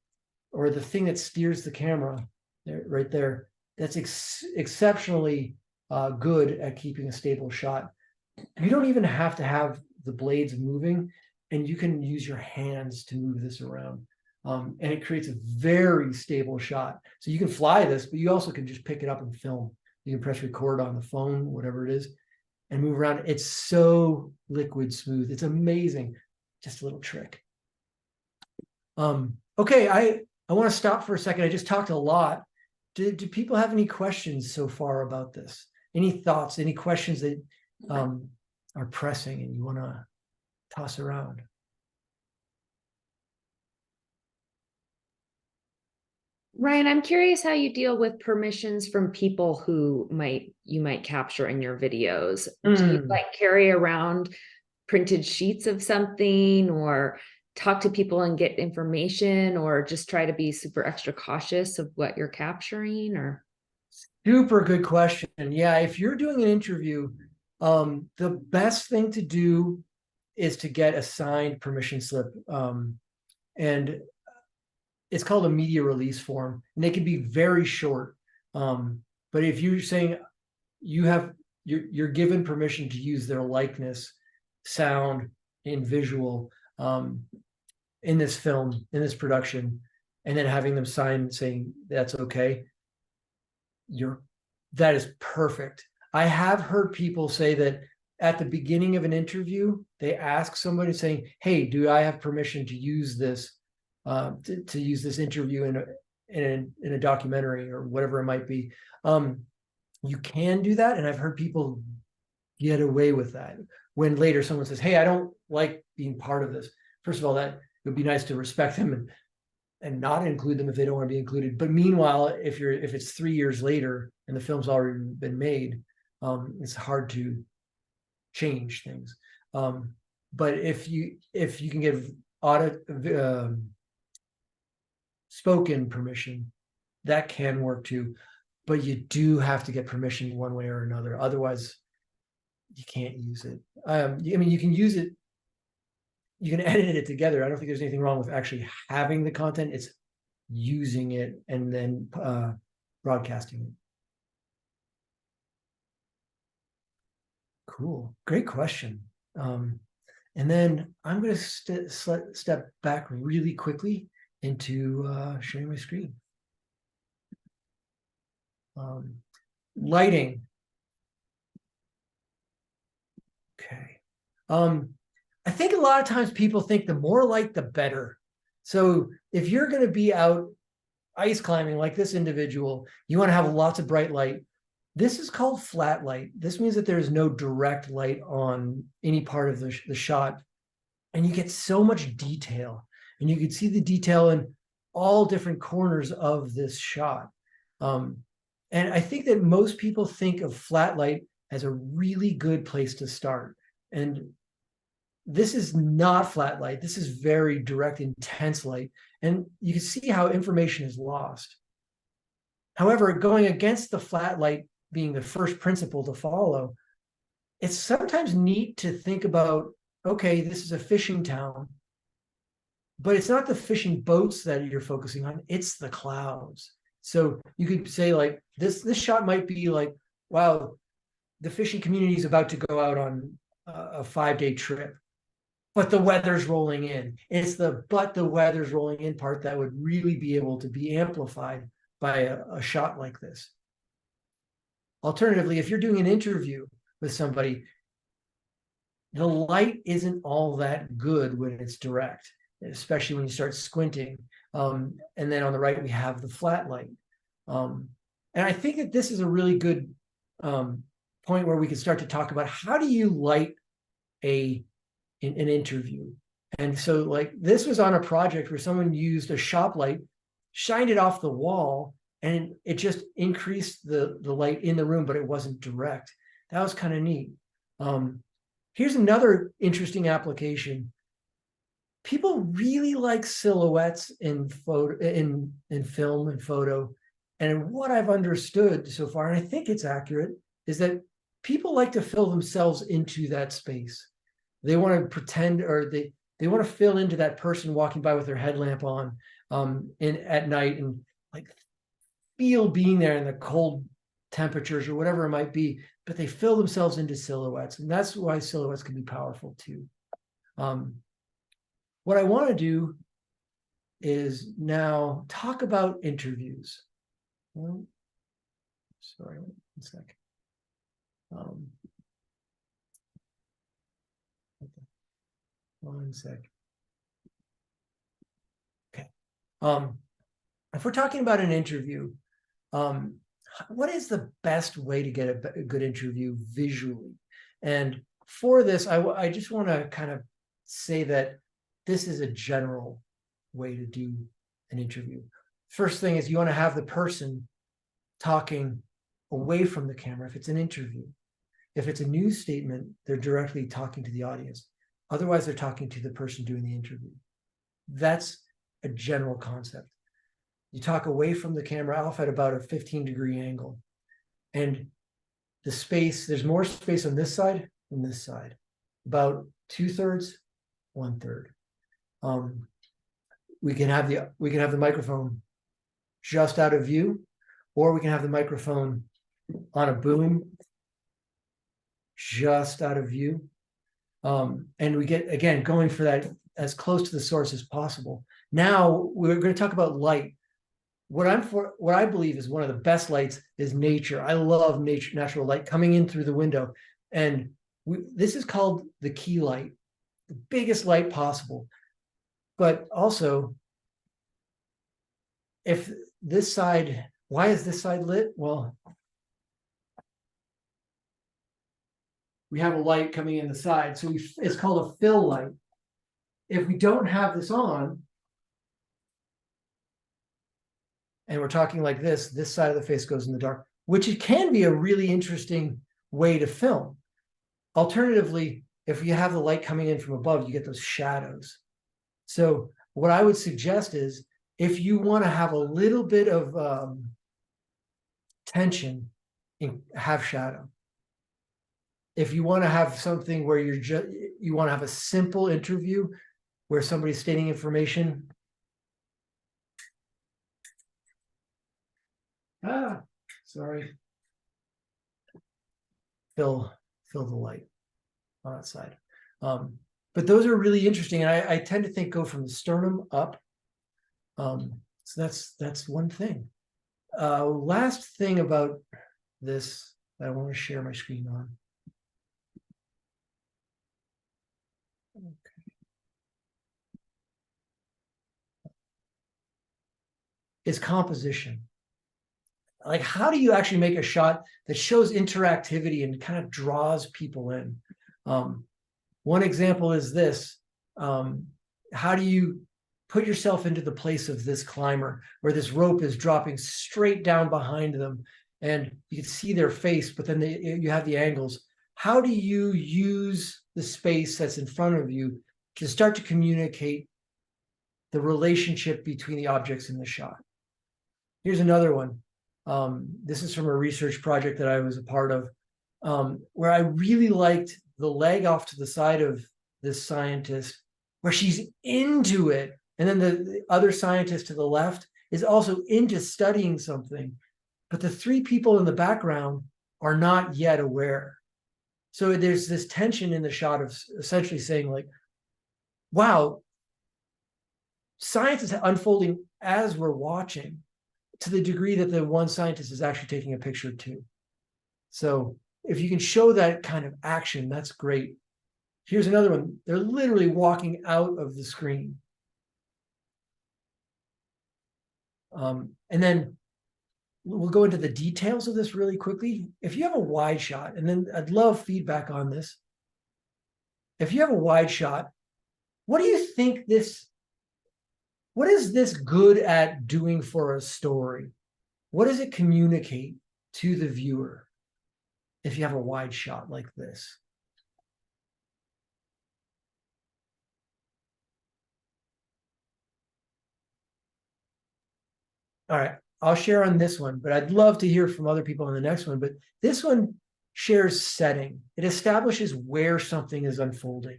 or the thing that steers the camera right there. That's exceptionally good at keeping a stable shot. You don't even have to have the blades moving, and you can use your hands to move this around. And it creates a very stable shot. So you can fly this, but you also can just pick it up and film. You can press record on the phone, whatever it is, and move around. It's so liquid smooth. It's amazing. Just a little trick. Okay, I want to stop for a second. I just talked a lot. Do people have any questions so far about this? Any thoughts, any questions that are pressing and you want to toss around? Ryan, I'm curious how you deal with permissions from people who you might capture in your videos. Do you like carry around printed sheets of something, or talk to people and get information, or just try to be super extra cautious of what you're capturing? Or super good question. Yeah, if you're doing an interview, the best thing to do is to get a signed permission slip. And it's called a media release form, and they can be very short. But if you're saying you're given permission to use their likeness, sound, and visual in this film, in this production, and then having them sign saying that's okay, that is perfect. I have heard people say that at the beginning of an interview, they ask somebody saying, "Hey, do I have permission to use this to use this interview in a documentary or whatever it might be?" You can do that, and I've heard people get away with that. When later someone says, "Hey, I don't like being part of this," first of all, that it would be nice to respect them and not include them if they don't want to be included. But meanwhile, if it's 3 years later and the film's already been made, it's hard to change things. But if you can get spoken permission, that can work too. But you do have to get permission one way or another. Otherwise, you can't use it. I mean, you can use it. You can edit it together. I don't think there's anything wrong with actually having the content. It's using it and then broadcasting it. Cool. Great question. And then I'm going to step back really quickly into sharing my screen. Lighting. Okay. I think a lot of times people think the more light, the better. So if you're going to be out ice climbing like this individual, you want to have lots of bright light. This is called flat light. This means that there's no direct light on any part of the shot. And you get so much detail. And you can see the detail in all different corners of this shot. And I think that most people think of flat light as a really good place to start. And this is not flat light. This is very direct, intense light. And you can see how information is lost. However, going against the flat light being the first principle to follow, it's sometimes neat to think about, okay, this is a fishing town, but it's not the fishing boats that you're focusing on, it's the clouds. So you could say like this shot might be like, wow, the fishing community is about to go out on a 5-day trip, but the weather's rolling in. It's the weather's rolling in part that would really be able to be amplified by a shot like this. Alternatively, if you're doing an interview with somebody, the light isn't all that good when it's direct, especially when you start squinting. And then on the right, we have the flat light. And I think that this is a really good point where we can start to talk about how do you light an interview. And so like this was on a project where someone used a shop light, shined it off the wall, and it just increased the light in the room, but it wasn't direct. That was kind of neat. Here's another interesting application. People really like silhouettes in photo, in film and photo. And what I've understood so far, and I think it's accurate, is that people like to fill themselves into that space. They want to pretend, or they want to fill into that person walking by with their headlamp on at night, and like feel being there in the cold temperatures or whatever it might be, but they fill themselves into silhouettes. And that's why silhouettes can be powerful too. What I want to do is now talk about interviews. Well, sorry, 1 sec. One sec. Okay. If we're talking about an interview, what is the best way to get a good interview visually? And for this, I just want to kind of say that this is a general way to do an interview. First thing is you want to have the person talking away from the camera if it's an interview. If it's a news statement, they're directly talking to the audience. Otherwise, they're talking to the person doing the interview. That's a general concept. You talk away from the camera off at about a 15-degree angle. And the space, there's more space on this side than this side. About 2/3, 1/3. We can have the microphone just out of view, or we can have the microphone on a boom just out of view. And we get, again, going for that as close to the source as possible. Now we're going to talk about light. What I believe is one of the best lights is nature. I love nature, natural light coming in through the window. And this is called the key light, the biggest light possible. But also, if this side, why is this side lit? Well, we have a light coming in the side. So it's called a fill light. If we don't have this on, and we're talking like this side of the face goes in the dark, which it can be a really interesting way to film. Alternatively, if you have the light coming in from above, you get those shadows. So what I would suggest is, if you want to have a little bit of tension, have shadow. If you want to have something where you want to have a simple interview where somebody's stating information. Sorry. Fill the light on that side. But those are really interesting. And I tend to think go from the sternum up. So that's one thing. Last thing about this that I want to share my screen on. Okay. Is composition. Like, how do you actually make a shot that shows interactivity and kind of draws people in? One example is this. How do you put yourself into the place of this climber where this rope is dropping straight down behind them and you can see their face, but then you have the angles. How do you use the space that's in front of you to start to communicate the relationship between the objects in the shot? Here's another one. This is from a research project that I was a part of, where I really liked the leg off to the side of this scientist, where she's into it. And then the other scientist to the left is also into studying something. But the three people in the background are not yet aware. So there's this tension in the shot of essentially saying, like, wow, science is unfolding as we're watching, to the degree that the one scientist is actually taking a picture too. So if you can show that kind of action, that's great. Here's another one. They're literally walking out of the screen. And then we'll go into the details of this really quickly. If you have a wide shot, and then I'd love feedback on this. If you have a wide shot, what do you think what is this good at doing for a story? What does it communicate to the viewer if you have a wide shot like this? All right, I'll share on this one, but I'd love to hear from other people on the next one. But this one shares setting. It establishes where something is unfolding.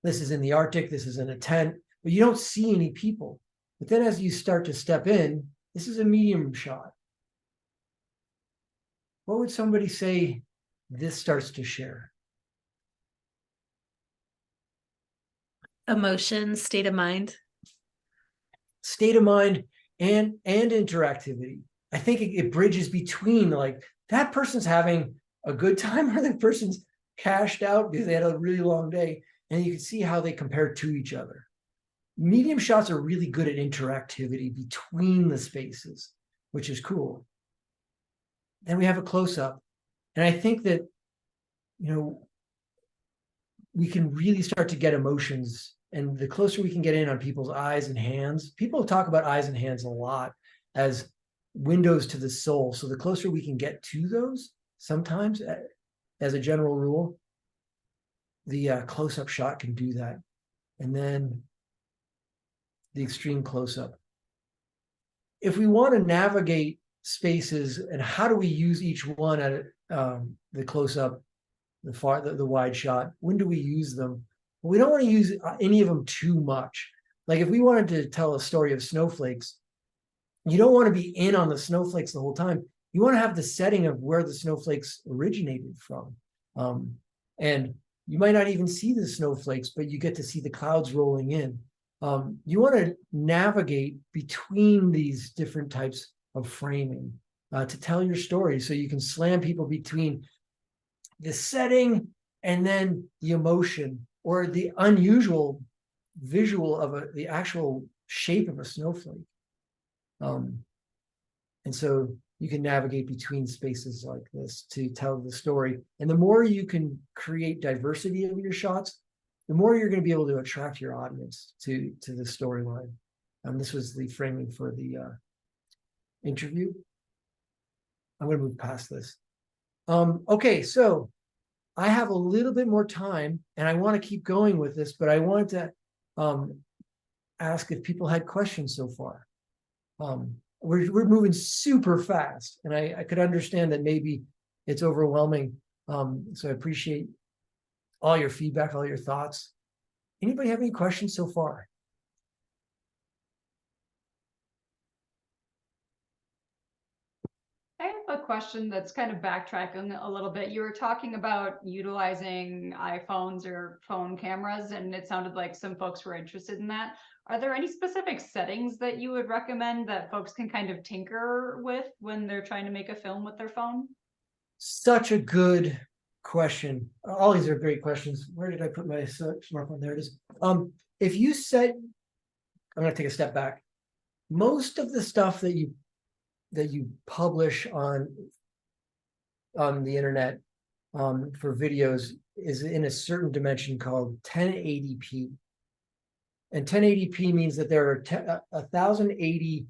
This is in the Arctic, this is in a tent, but you don't see any people. But then as you start to step in, this is a medium shot. What would somebody say this starts to share? Emotion, state of mind. State of mind and interactivity. I think it bridges between, like, that person's having a good time or that person's cashed out because they had a really long day, and you can see how they compare to each other. Medium shots are really good at interactivity between the spaces, which is cool. Then we have a close-up, and I think that, you know, we can really start to get emotions, and the closer we can get in on people's eyes and hands. People talk about eyes and hands a lot as windows to the soul. So the closer we can get to those, sometimes, as a general rule, the close-up shot can do that. And then the extreme close-up. If we want to navigate spaces, and how do we use each one at the close-up, the wide shot? When do we use them? Well, we don't want to use any of them too much. Like if we wanted to tell a story of snowflakes, you don't want to be in on the snowflakes the whole time. You want to have the setting of where the snowflakes originated from. And you might not even see the snowflakes, but you get to see the clouds rolling in. You want to navigate between these different types of framing to tell your story, so you can slam people between the setting and then the emotion or the unusual visual of the actual shape of a snowflake. And so you can navigate between spaces like this to tell the story. And the more you can create diversity of your shots, the more you're going to be able to attract your audience to the storyline. And this was the framing for the interview. I'm going to move past this. Okay, so I have a little bit more time, and I want to keep going with this, but I wanted to ask if people had questions so far. We're moving super fast, and I could understand that maybe it's overwhelming. So I appreciate all your feedback, all your thoughts. Anybody have any questions so far? I have a question that's kind of backtracking a little bit. You were talking about utilizing iPhones or phone cameras, and it sounded like some folks were interested in that. Are there any specific settings that you would recommend that folks can kind of tinker with when they're trying to make a film with their phone? Such a good question. All these are great questions. Where did I put my smartphone? There it is. If you set, I'm going to take a step back. Most of the stuff that you publish on the internet for videos is in a certain dimension called 1080p. And 1080p means that there are 1080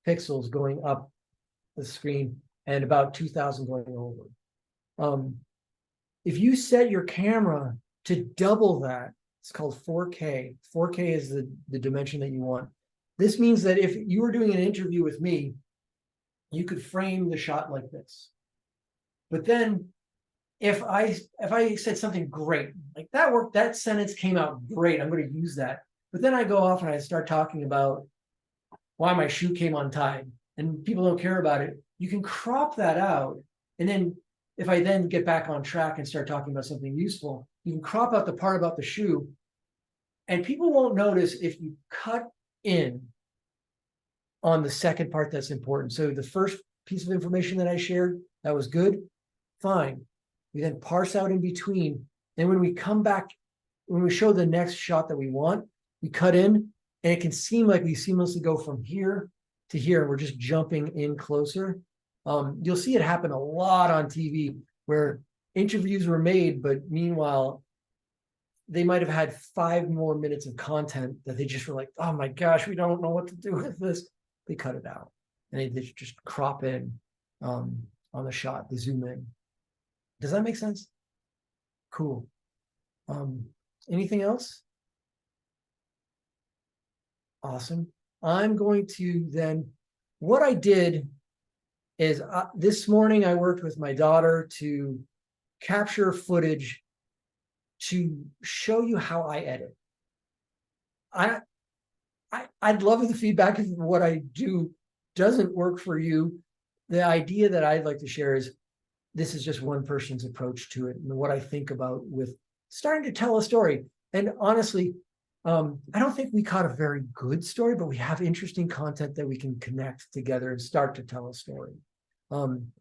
pixels going up the screen and about 2000 going over. If you set your camera to double that, it's called 4K. 4K is the dimension that you want. This means that if you were doing an interview with me, you could frame the shot like this. But then if I said something great, like that worked, that sentence came out great, I'm going to use that. But then I go off and I start talking about why my shoe came untied and people don't care about it. You can crop that out. And then if I then get back on track and start talking about something useful, you can crop out the part about the shoe, and people won't notice if you cut in on the second part that's important. So the first piece of information that I shared, that was good, fine. We then parse out in between. Then when we come back, when we show the next shot that we want, we cut in, and it can seem like we seamlessly go from here to here, we're just jumping in closer. You'll see it happen a lot on TV where interviews were made, but meanwhile, they might have had 5 more minutes of content that they just were like, oh my gosh, we don't know what to do with this. They cut it out and they just crop in on the shot, they zoom in. Does that make sense? Cool. Anything else? Awesome. I'm going to then, what I did is this morning I worked with my daughter to capture footage to show you how I edit. I'd love the feedback if what I do doesn't work for you. The idea that I'd like to share is this is just one person's approach to it and what I think about with starting to tell a story. And honestly, I don't think we caught a very good story, but we have interesting content that we can connect together and start to tell a story. And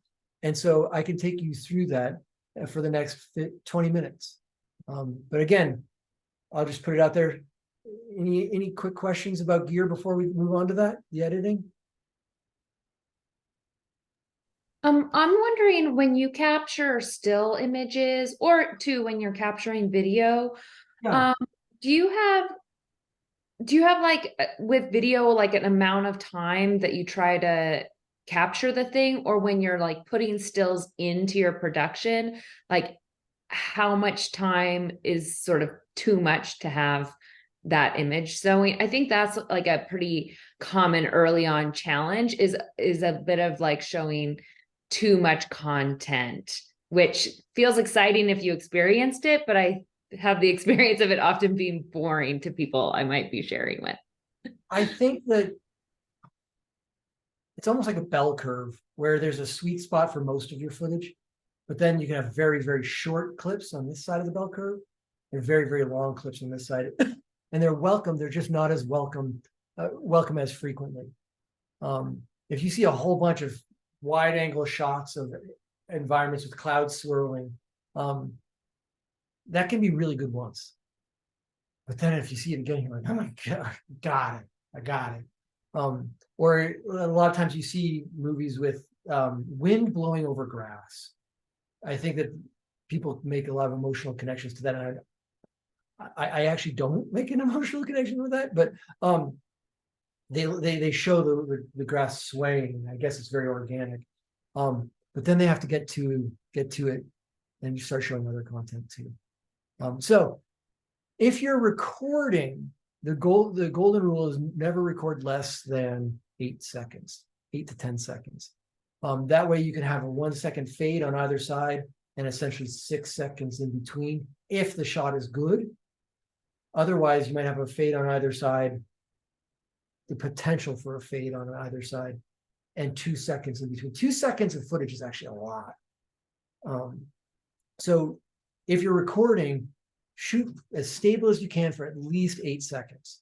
so I can take you through that for the next 20 minutes. But again, I'll just put it out there. Any quick questions about gear before we move on to that, the editing? I'm wondering when you capture still images or when you're capturing video, Yeah. do you have like with video, like an amount of time that you try to capture the thing, or when you're like putting stills into your production, like how much time is sort of too much to have that image? So I think that's like a pretty common early on challenge is a bit of like showing too much content, which feels exciting if you experienced it, but I have the experience of it often being boring to people I might be sharing with. I think that it's almost like a bell curve where there's a sweet spot for most of your footage, but then you can have very, very short clips on this side of the bell curve and very, very long clips on this side. And they're welcome. They're just not as welcome as frequently. If you see a whole bunch of wide angle shots of environments with clouds swirling, that can be really good once. But then if you see it again, you're like, oh my God, I got it. Or a lot of times you see movies with wind blowing over grass. I think that people make a lot of emotional connections to that. And I actually don't make an emotional connection with that, but they show the grass swaying. I guess it's very organic. But then they have to get to it, and you start showing other content too. So if you're recording, the golden rule is never record less than 8 seconds, 8 to 10 seconds. That way you can have a 1 second fade on either side and essentially 6 seconds in between if the shot is good. Otherwise, you might have a fade on either side, the potential for a fade on either side, and 2 seconds in between. 2 seconds of footage is actually a lot. So if you're recording, shoot as stable as you can for at least 8 seconds.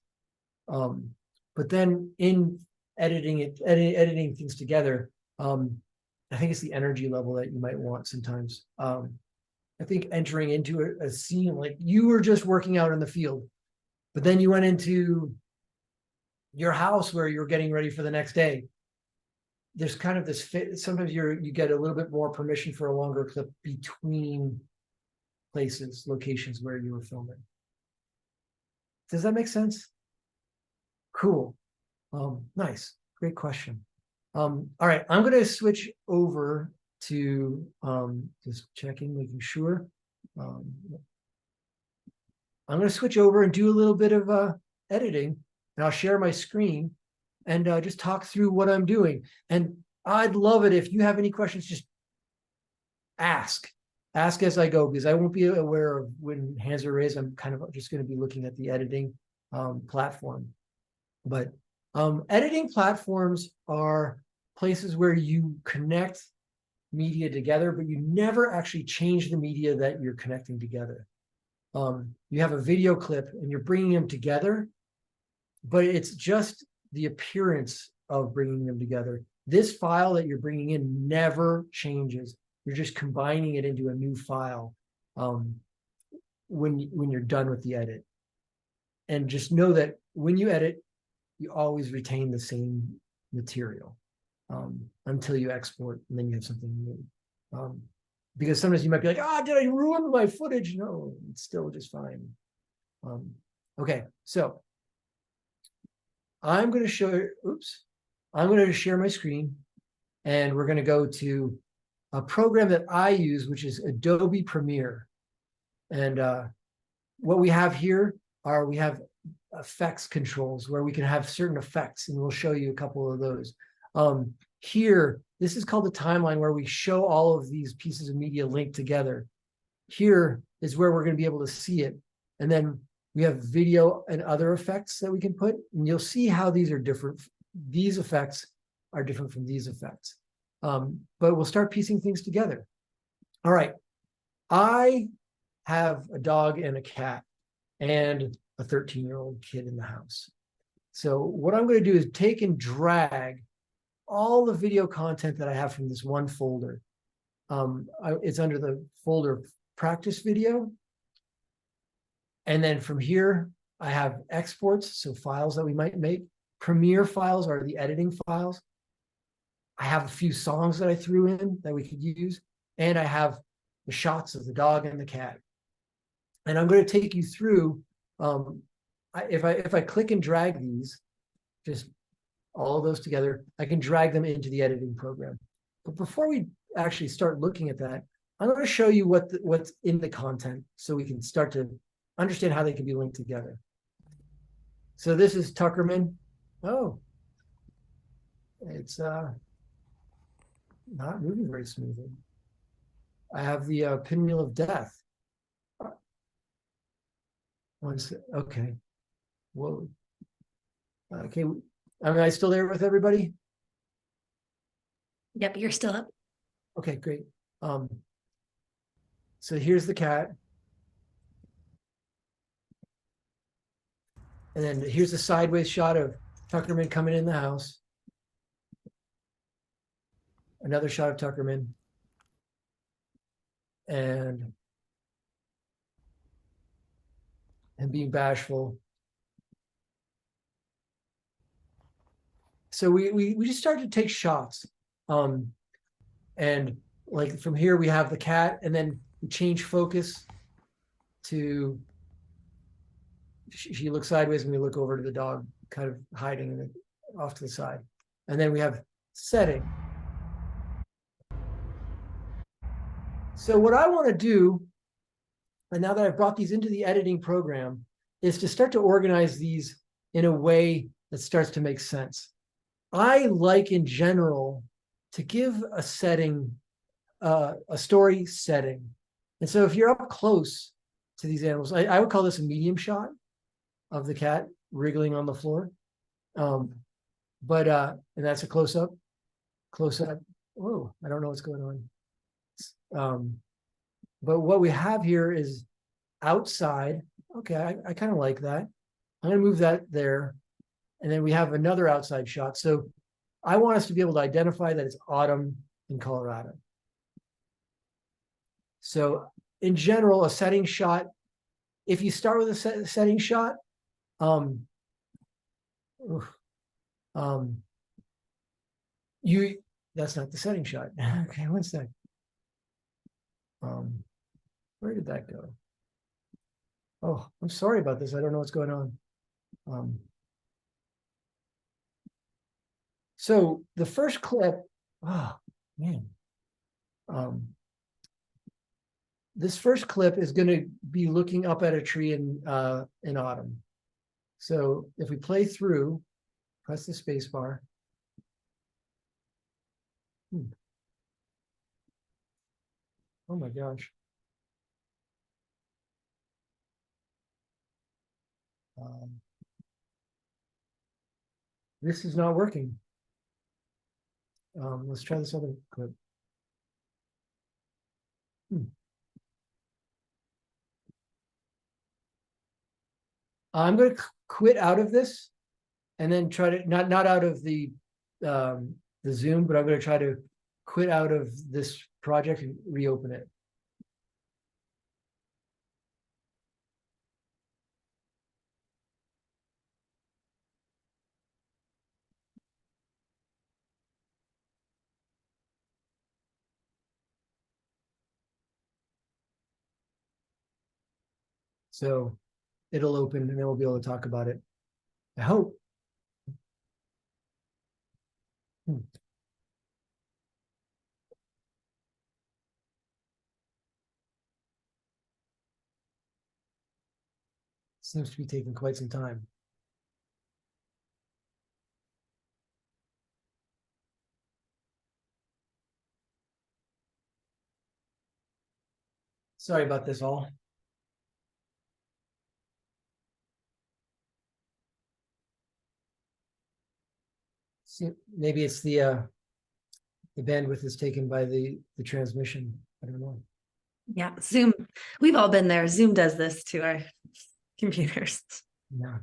But then in editing things together, I think it's the energy level that you might want sometimes. I think entering into a scene like you were just working out in the field, but then you went into your house where you're getting ready for the next day. There's kind of this fit. Sometimes you get a little bit more permission for a longer clip between places, locations where you were filming. Does that make sense? Cool. Nice. Great question. All right, I'm going to switch over to just checking, making sure. I'm going to switch over and do a little bit of editing, and I'll share my screen and just talk through what I'm doing. And I'd love it if you have any questions, just ask as I go, because I won't be aware of when hands are raised. I'm kind of just going to be looking at the editing platform. But editing platforms are places where you connect media together, but you never actually change the media that you're connecting together. You have a video clip and you're bringing them together, but it's just the appearance of bringing them together. This file that you're bringing in never changes. You're just combining it into a new file when you're done with the edit. And just know that when you edit, you always retain the same material until you export, and then you have something new. Because sometimes you might be like, did I ruin my footage? No, it's still just fine. Okay, so I'm going to show, I'm going to share my screen, and we're going to go to a program that I use, which is Adobe Premiere. And what we have here we have effects controls where we can have certain effects, and we'll show you a couple of those. Here, this is called the timeline, where we show all of these pieces of media linked together. Here is where we're going to be able to see it. And then we have video and other effects that we can put, and you'll see how these are different. These effects are different from these effects. But we'll start piecing things together. All right. I have a dog and a cat and a 13-year-old kid in the house. So what I'm going to do is take and drag all the video content that I have from this one folder. It's under the folder practice video. And then from here, I have exports, so files that we might make. Premiere files are the editing files. I have a few songs that I threw in that we could use. And I have the shots of the dog and the cat. And I'm going to take you through, if I click and drag these, just all of those together, I can drag them into the editing program. But before we actually start looking at that, I'm going to show you what's in the content so we can start to understand how they can be linked together. So this is Tuckerman. Oh, it's not moving very smoothly. I have the pinwheel of death. Okay. Whoa. Okay. Am I still there with everybody? Yep, you're still up. Okay, great. So here's the cat. And then here's a sideways shot of Tuckerman coming in the house. Another shot of Tuckerman. And being bashful. So we just started to take shots. And like from here we have the cat, and then we change focus to she looks sideways and we look over to the dog kind of hiding off to the side. And then we have setting. So what I want to do, and now that I've brought these into the editing program, is to start to organize these in a way that starts to make sense. I like in general to give a setting, a story setting. And so if you're up close to these animals, I would call this a medium shot of the cat wriggling on the floor. And that's a close up. Whoa, I don't know what's going on. But what we have here is outside. Okay, I kind of like that. I'm going to move that there. And then we have another outside shot. So I want us to be able to identify that it's autumn in Colorado. So in general, a setting shot, if you start with a setting shot, that's not the setting shot. Okay, one sec. Where did that go? Oh, I'm sorry about this. I don't know what's going on. So the first clip, oh man. This first clip is going to be looking up at a tree in autumn. So if we play through, press the space bar. Oh my gosh. This is not working. Let's try this other clip. I'm going to quit out of this and then try to not out of the Zoom, but I'm going to try to quit out of this project and reopen it. So it'll open and then we'll be able to talk about it. I hope. Seems to be taking quite some time. Sorry about this all. See, maybe it's the bandwidth is taken by the transmission. I don't know. Yeah, Zoom. We've all been there. Zoom does this to our computers. Yeah.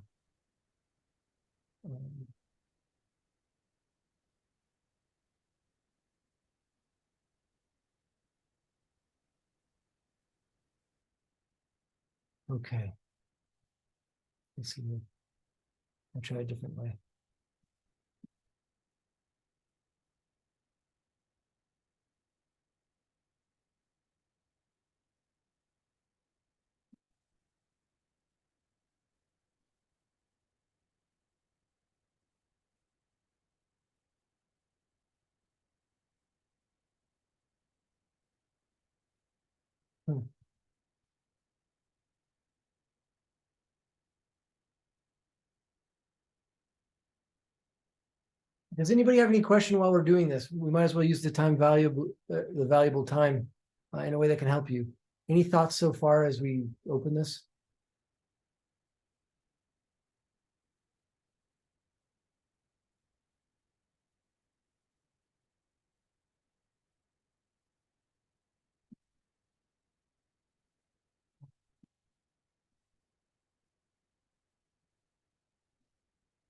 Okay. Let's see. I'll try a different way. Does anybody have any question while we're doing this? We might as well use the valuable time in a way that can help you. Any thoughts so far as we open this?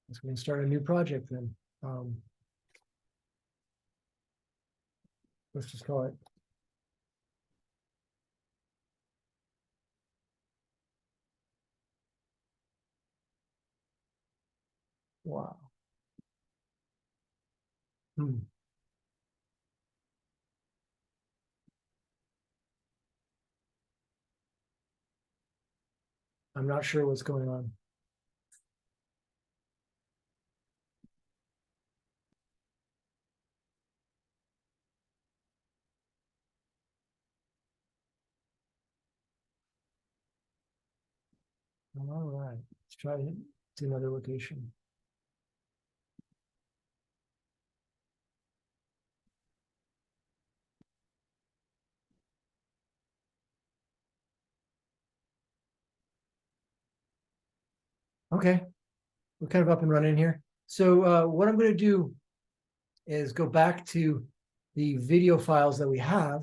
Let's go and start a new project then. Let's just call it. Wow. I'm not sure what's going on. All right, let's try it to another location. Okay, we're kind of up and running here. So what I'm going to do is go back to the video files that we have.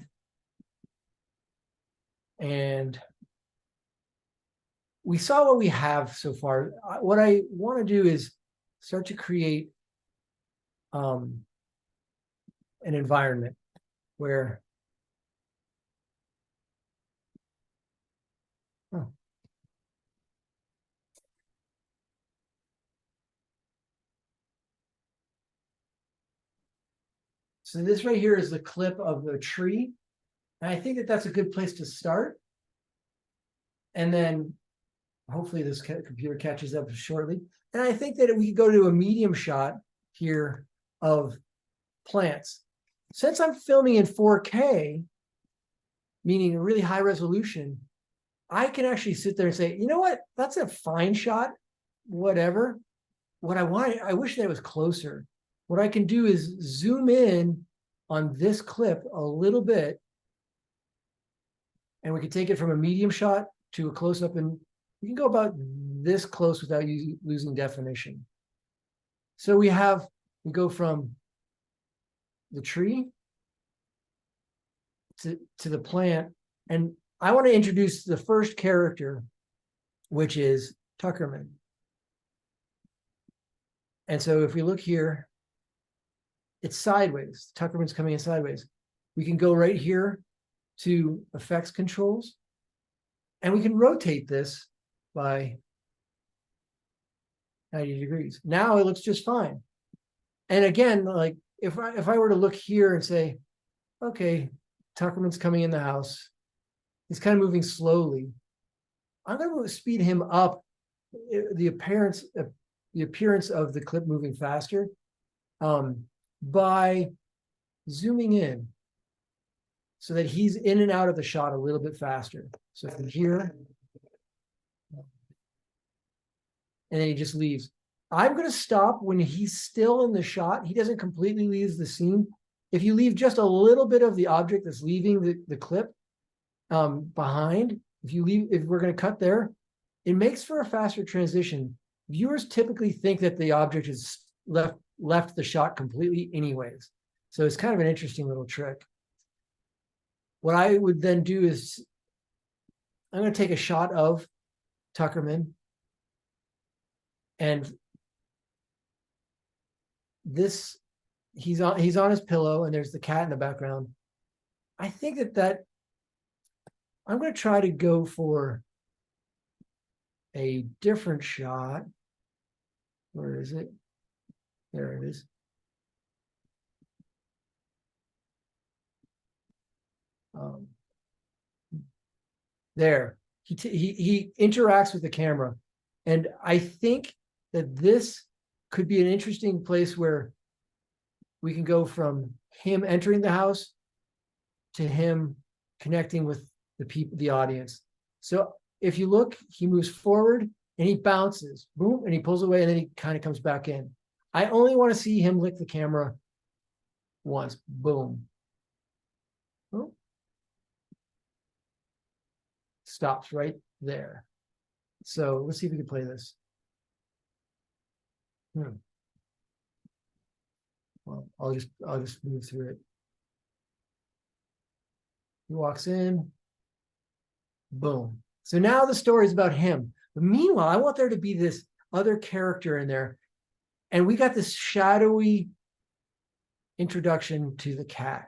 And we saw what we have so far. What I want to do is start to create an environment where so this right here is the clip of the tree. And I think that that's a good place to start. And then hopefully this computer catches up shortly. And I think that we could go to a medium shot here of plants. Since I'm filming in 4K, meaning a really high resolution, I can actually sit there and say, you know what, that's a fine shot, whatever. What I want, I wish that it was closer. What I can do is zoom in on this clip a little bit, and we can take it from a medium shot to a close-up, and you can go about this close without losing definition. So we go from the tree to the plant, and I want to introduce the first character, which is Tuckerman. And so if we look here, it's sideways. Tuckerman's coming in sideways. We can go right here to effects controls, and we can rotate this by 90 degrees. Now it looks just fine. And again, like if I were to look here and say, okay, Tuckerman's coming in the house, he's kind of moving slowly. I'm going to speed him up, the appearance of the clip moving faster, by zooming in so that he's in and out of the shot a little bit faster. So from here, and then he just leaves. I'm going to stop when he's still in the shot. He doesn't completely leave the scene. If you leave just a little bit of the object that's leaving the clip behind, if we're going to cut there, it makes for a faster transition. Viewers typically think that the object is left the shot completely anyways. So it's kind of an interesting little trick. What I would then do is I'm going to take a shot of Tuckerman, and this, he's on his pillow, and there's the cat in the background. I think that I'm going to try to go for a different shot. Where is it? There it is. There, he interacts with the camera, and I think that this could be an interesting place where we can go from him entering the house to him connecting with the audience. So if you look, he moves forward and he bounces, boom, and he pulls away, and then he kind of comes back in. I only want to see him lick the camera once, boom. Oh. Stops right there. So let's see if we can play this. Well, I'll just move through it. He walks in, boom. So now the story is about him. But meanwhile, I want there to be this other character in there. And we got this shadowy introduction to the cat.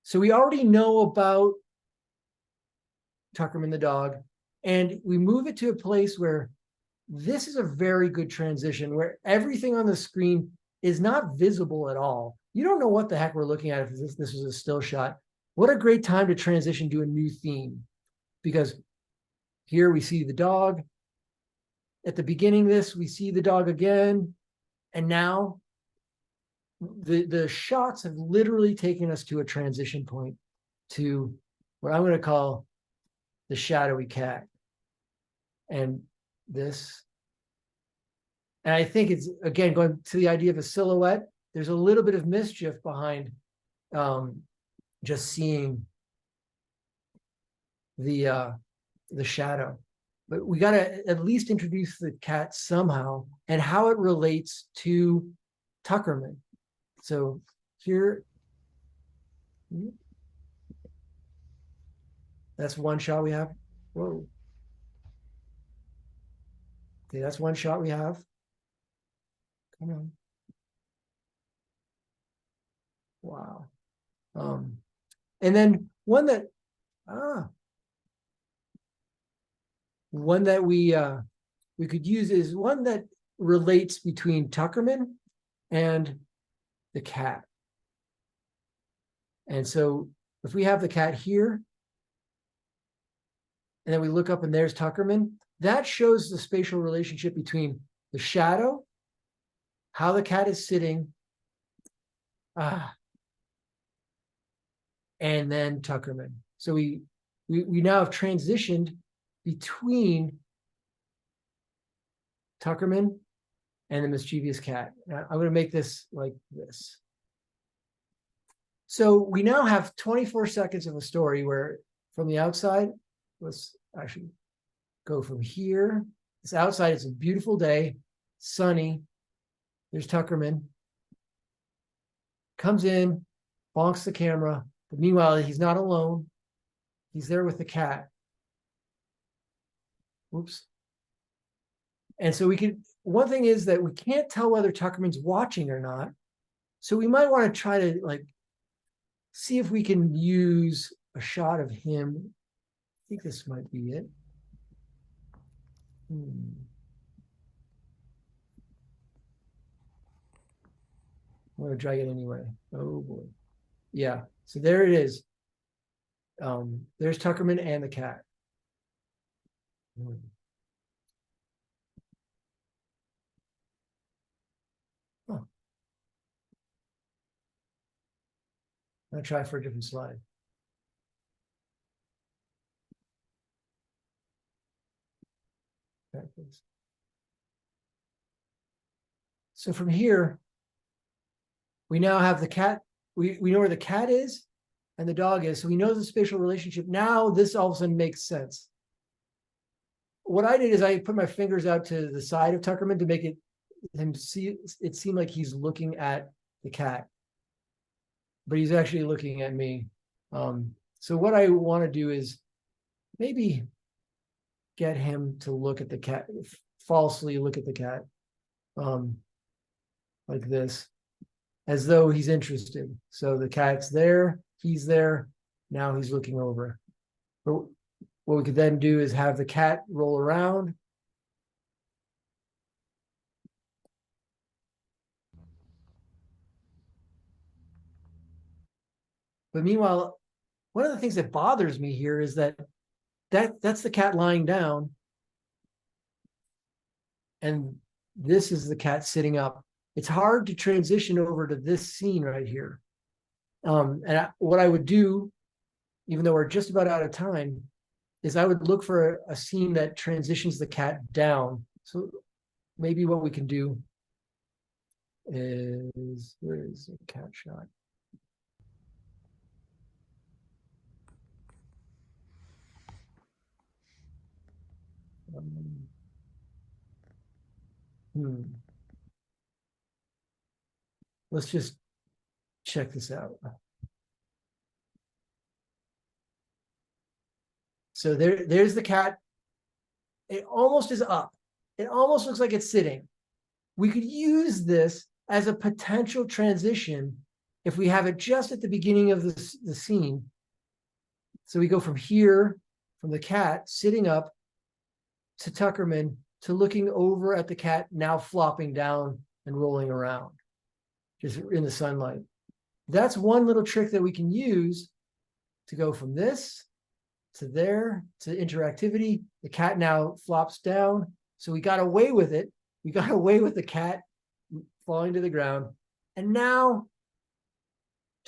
So we already know about Tuckerman the dog, and we move it to a place where this is a very good transition, where everything on the screen is not visible at all. You don't know what the heck we're looking at if this was a still shot. What a great time to transition to a new theme, because here we see the dog. At the beginning of this, we see the dog again, and now the shots have literally taken us to a transition point to what I'm going to call the shadowy cat. And this, and I think it's, again, going to the idea of a silhouette. There's a little bit of mischief behind just seeing the shadow. But we got to at least introduce the cat somehow and how it relates to Tuckerman. So here, that's one shot we have. Whoa. Okay, that's one shot we have. Come on. Wow. And then one that we could use is one that relates between Tuckerman and the cat. And so if we have the cat here, and then we look up and there's Tuckerman, that shows the spatial relationship between the shadow, how the cat is sitting, and then Tuckerman. So we now have transitioned between Tuckerman and the mischievous cat. Now, I'm going to make this like this. So we now have 24 seconds of a story where from the outside, let's actually go from here. It's outside, it's a beautiful day, sunny. There's Tuckerman. Comes in, bonks the camera, but meanwhile, he's not alone. He's there with the cat. Whoops. And so we can, one thing is that we can't tell whether Tuckerman's watching or not. So we might want to try to like see if we can use a shot of him. I think this might be it. I'm going to drag it anyway. Oh boy. Yeah. So there it is. there's Tuckerman and the cat. Huh. I'll try for a different slide. Okay, please. So from here, we now have the cat. We know where the cat is and the dog is. So we know the spatial relationship. Now this all of a sudden makes sense. What I did is I put my fingers out to the side of Tuckerman to make him see it seem like he's looking at the cat, but he's actually looking at me. So what I want to do is maybe get him to look at the cat, falsely look at the cat, like this, as though he's interested. So the cat's there, he's there, now he's looking over. But what we could then do is have the cat roll around. But meanwhile, one of the things that bothers me here is that's the cat lying down. And this is the cat sitting up. It's hard to transition over to this scene right here. What I would do, even though we're just about out of time, is I would look for a scene that transitions the cat down. So maybe what we can do is, where is the cat shot? Let's just check this out. So there's the cat. It almost is up. It almost looks like it's sitting. We could use this as a potential transition if we have it just at the beginning of the scene. So we go from here, from the cat sitting up, to Tuckerman, to looking over at the cat now flopping down and rolling around, just in the sunlight. That's one little trick that we can use to go from this to there to interactivity. The cat now flops down. So we got away with it. We got away with the cat falling to the ground. And now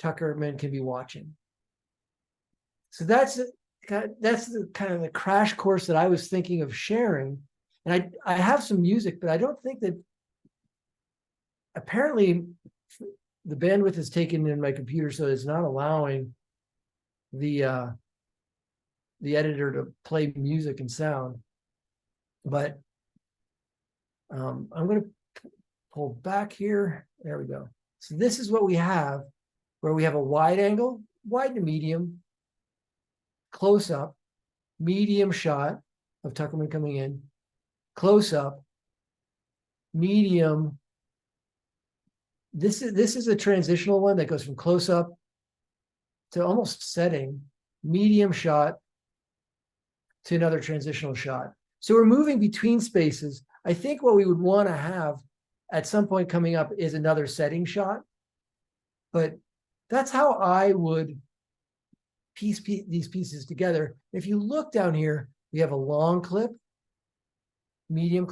Tuckerman can be watching. So that's the kind of the crash course that I was thinking of sharing. And I have some music, but I don't think that, apparently the bandwidth is taken in my computer, so it's not allowing the editor to play music and sound. But I'm going to pull back here. There we go. So this is what we have, where we have a wide angle, wide to medium, close up, medium shot of Tuckerman coming in, close up, medium. This is a transitional one that goes from close up to almost setting, medium shot to another transitional shot. So we're moving between spaces. I think what we would want to have at some point coming up is another setting shot. But that's how I would piece these pieces together. If you look down here, we have a long clip, medium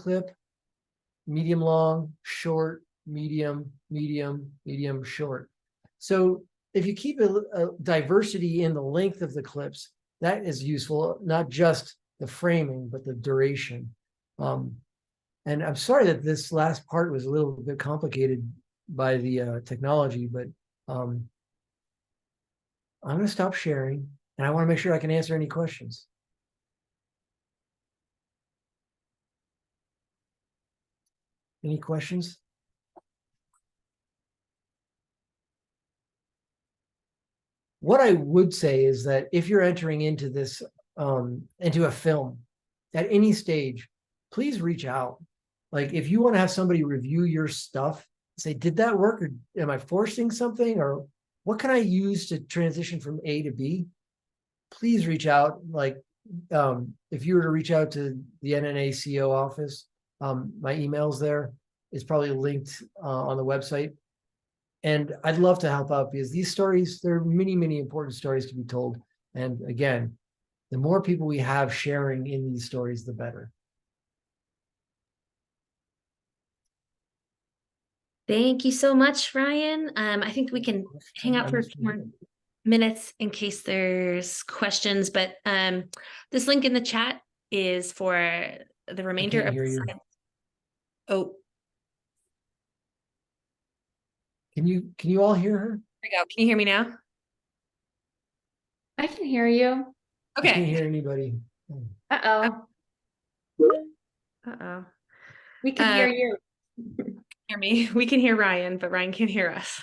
long, short, medium, short. So if you keep a diversity in the length of the clips, that is useful, not just the framing, but the duration. And I'm sorry that this last part was a little bit complicated by the technology, but I'm going to stop sharing, and I want to make sure I can answer any questions. Any questions? What I would say is that if you're entering into this, into a film at any stage, please reach out. Like if you want to have somebody review your stuff, say, did that work? Or am I forcing something? Or what can I use to transition from A to B? Please reach out. Like if you were to reach out to the NNA-CO office, my email's there. It's probably linked on the website. And I'd love to help out because these stories, there are many, many important stories to be told. And again, the more people we have sharing in these stories, the better. Thank you so much, Ryan. I think we can hang out for a few more minutes in case there's questions, but this link in the chat is for the remainder can't of hear the you. slides. Oh, Can you all hear her? there we go. Can you hear me now? I can hear you. I can't Okay. hear anybody. Uh-oh. Uh-oh. We can hear you. Hear me. We can hear Ryan, but Ryan can't hear us.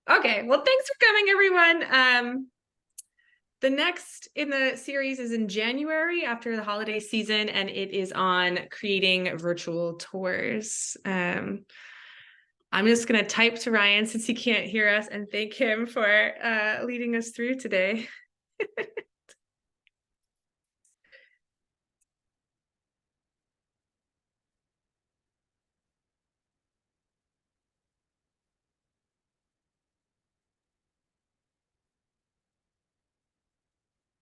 Okay. Well, thanks for coming, everyone. The next in the series is in January after the holiday season, and it is on creating virtual tours. I'm just going to type to Ryan since he can't hear us and thank him for leading us through today.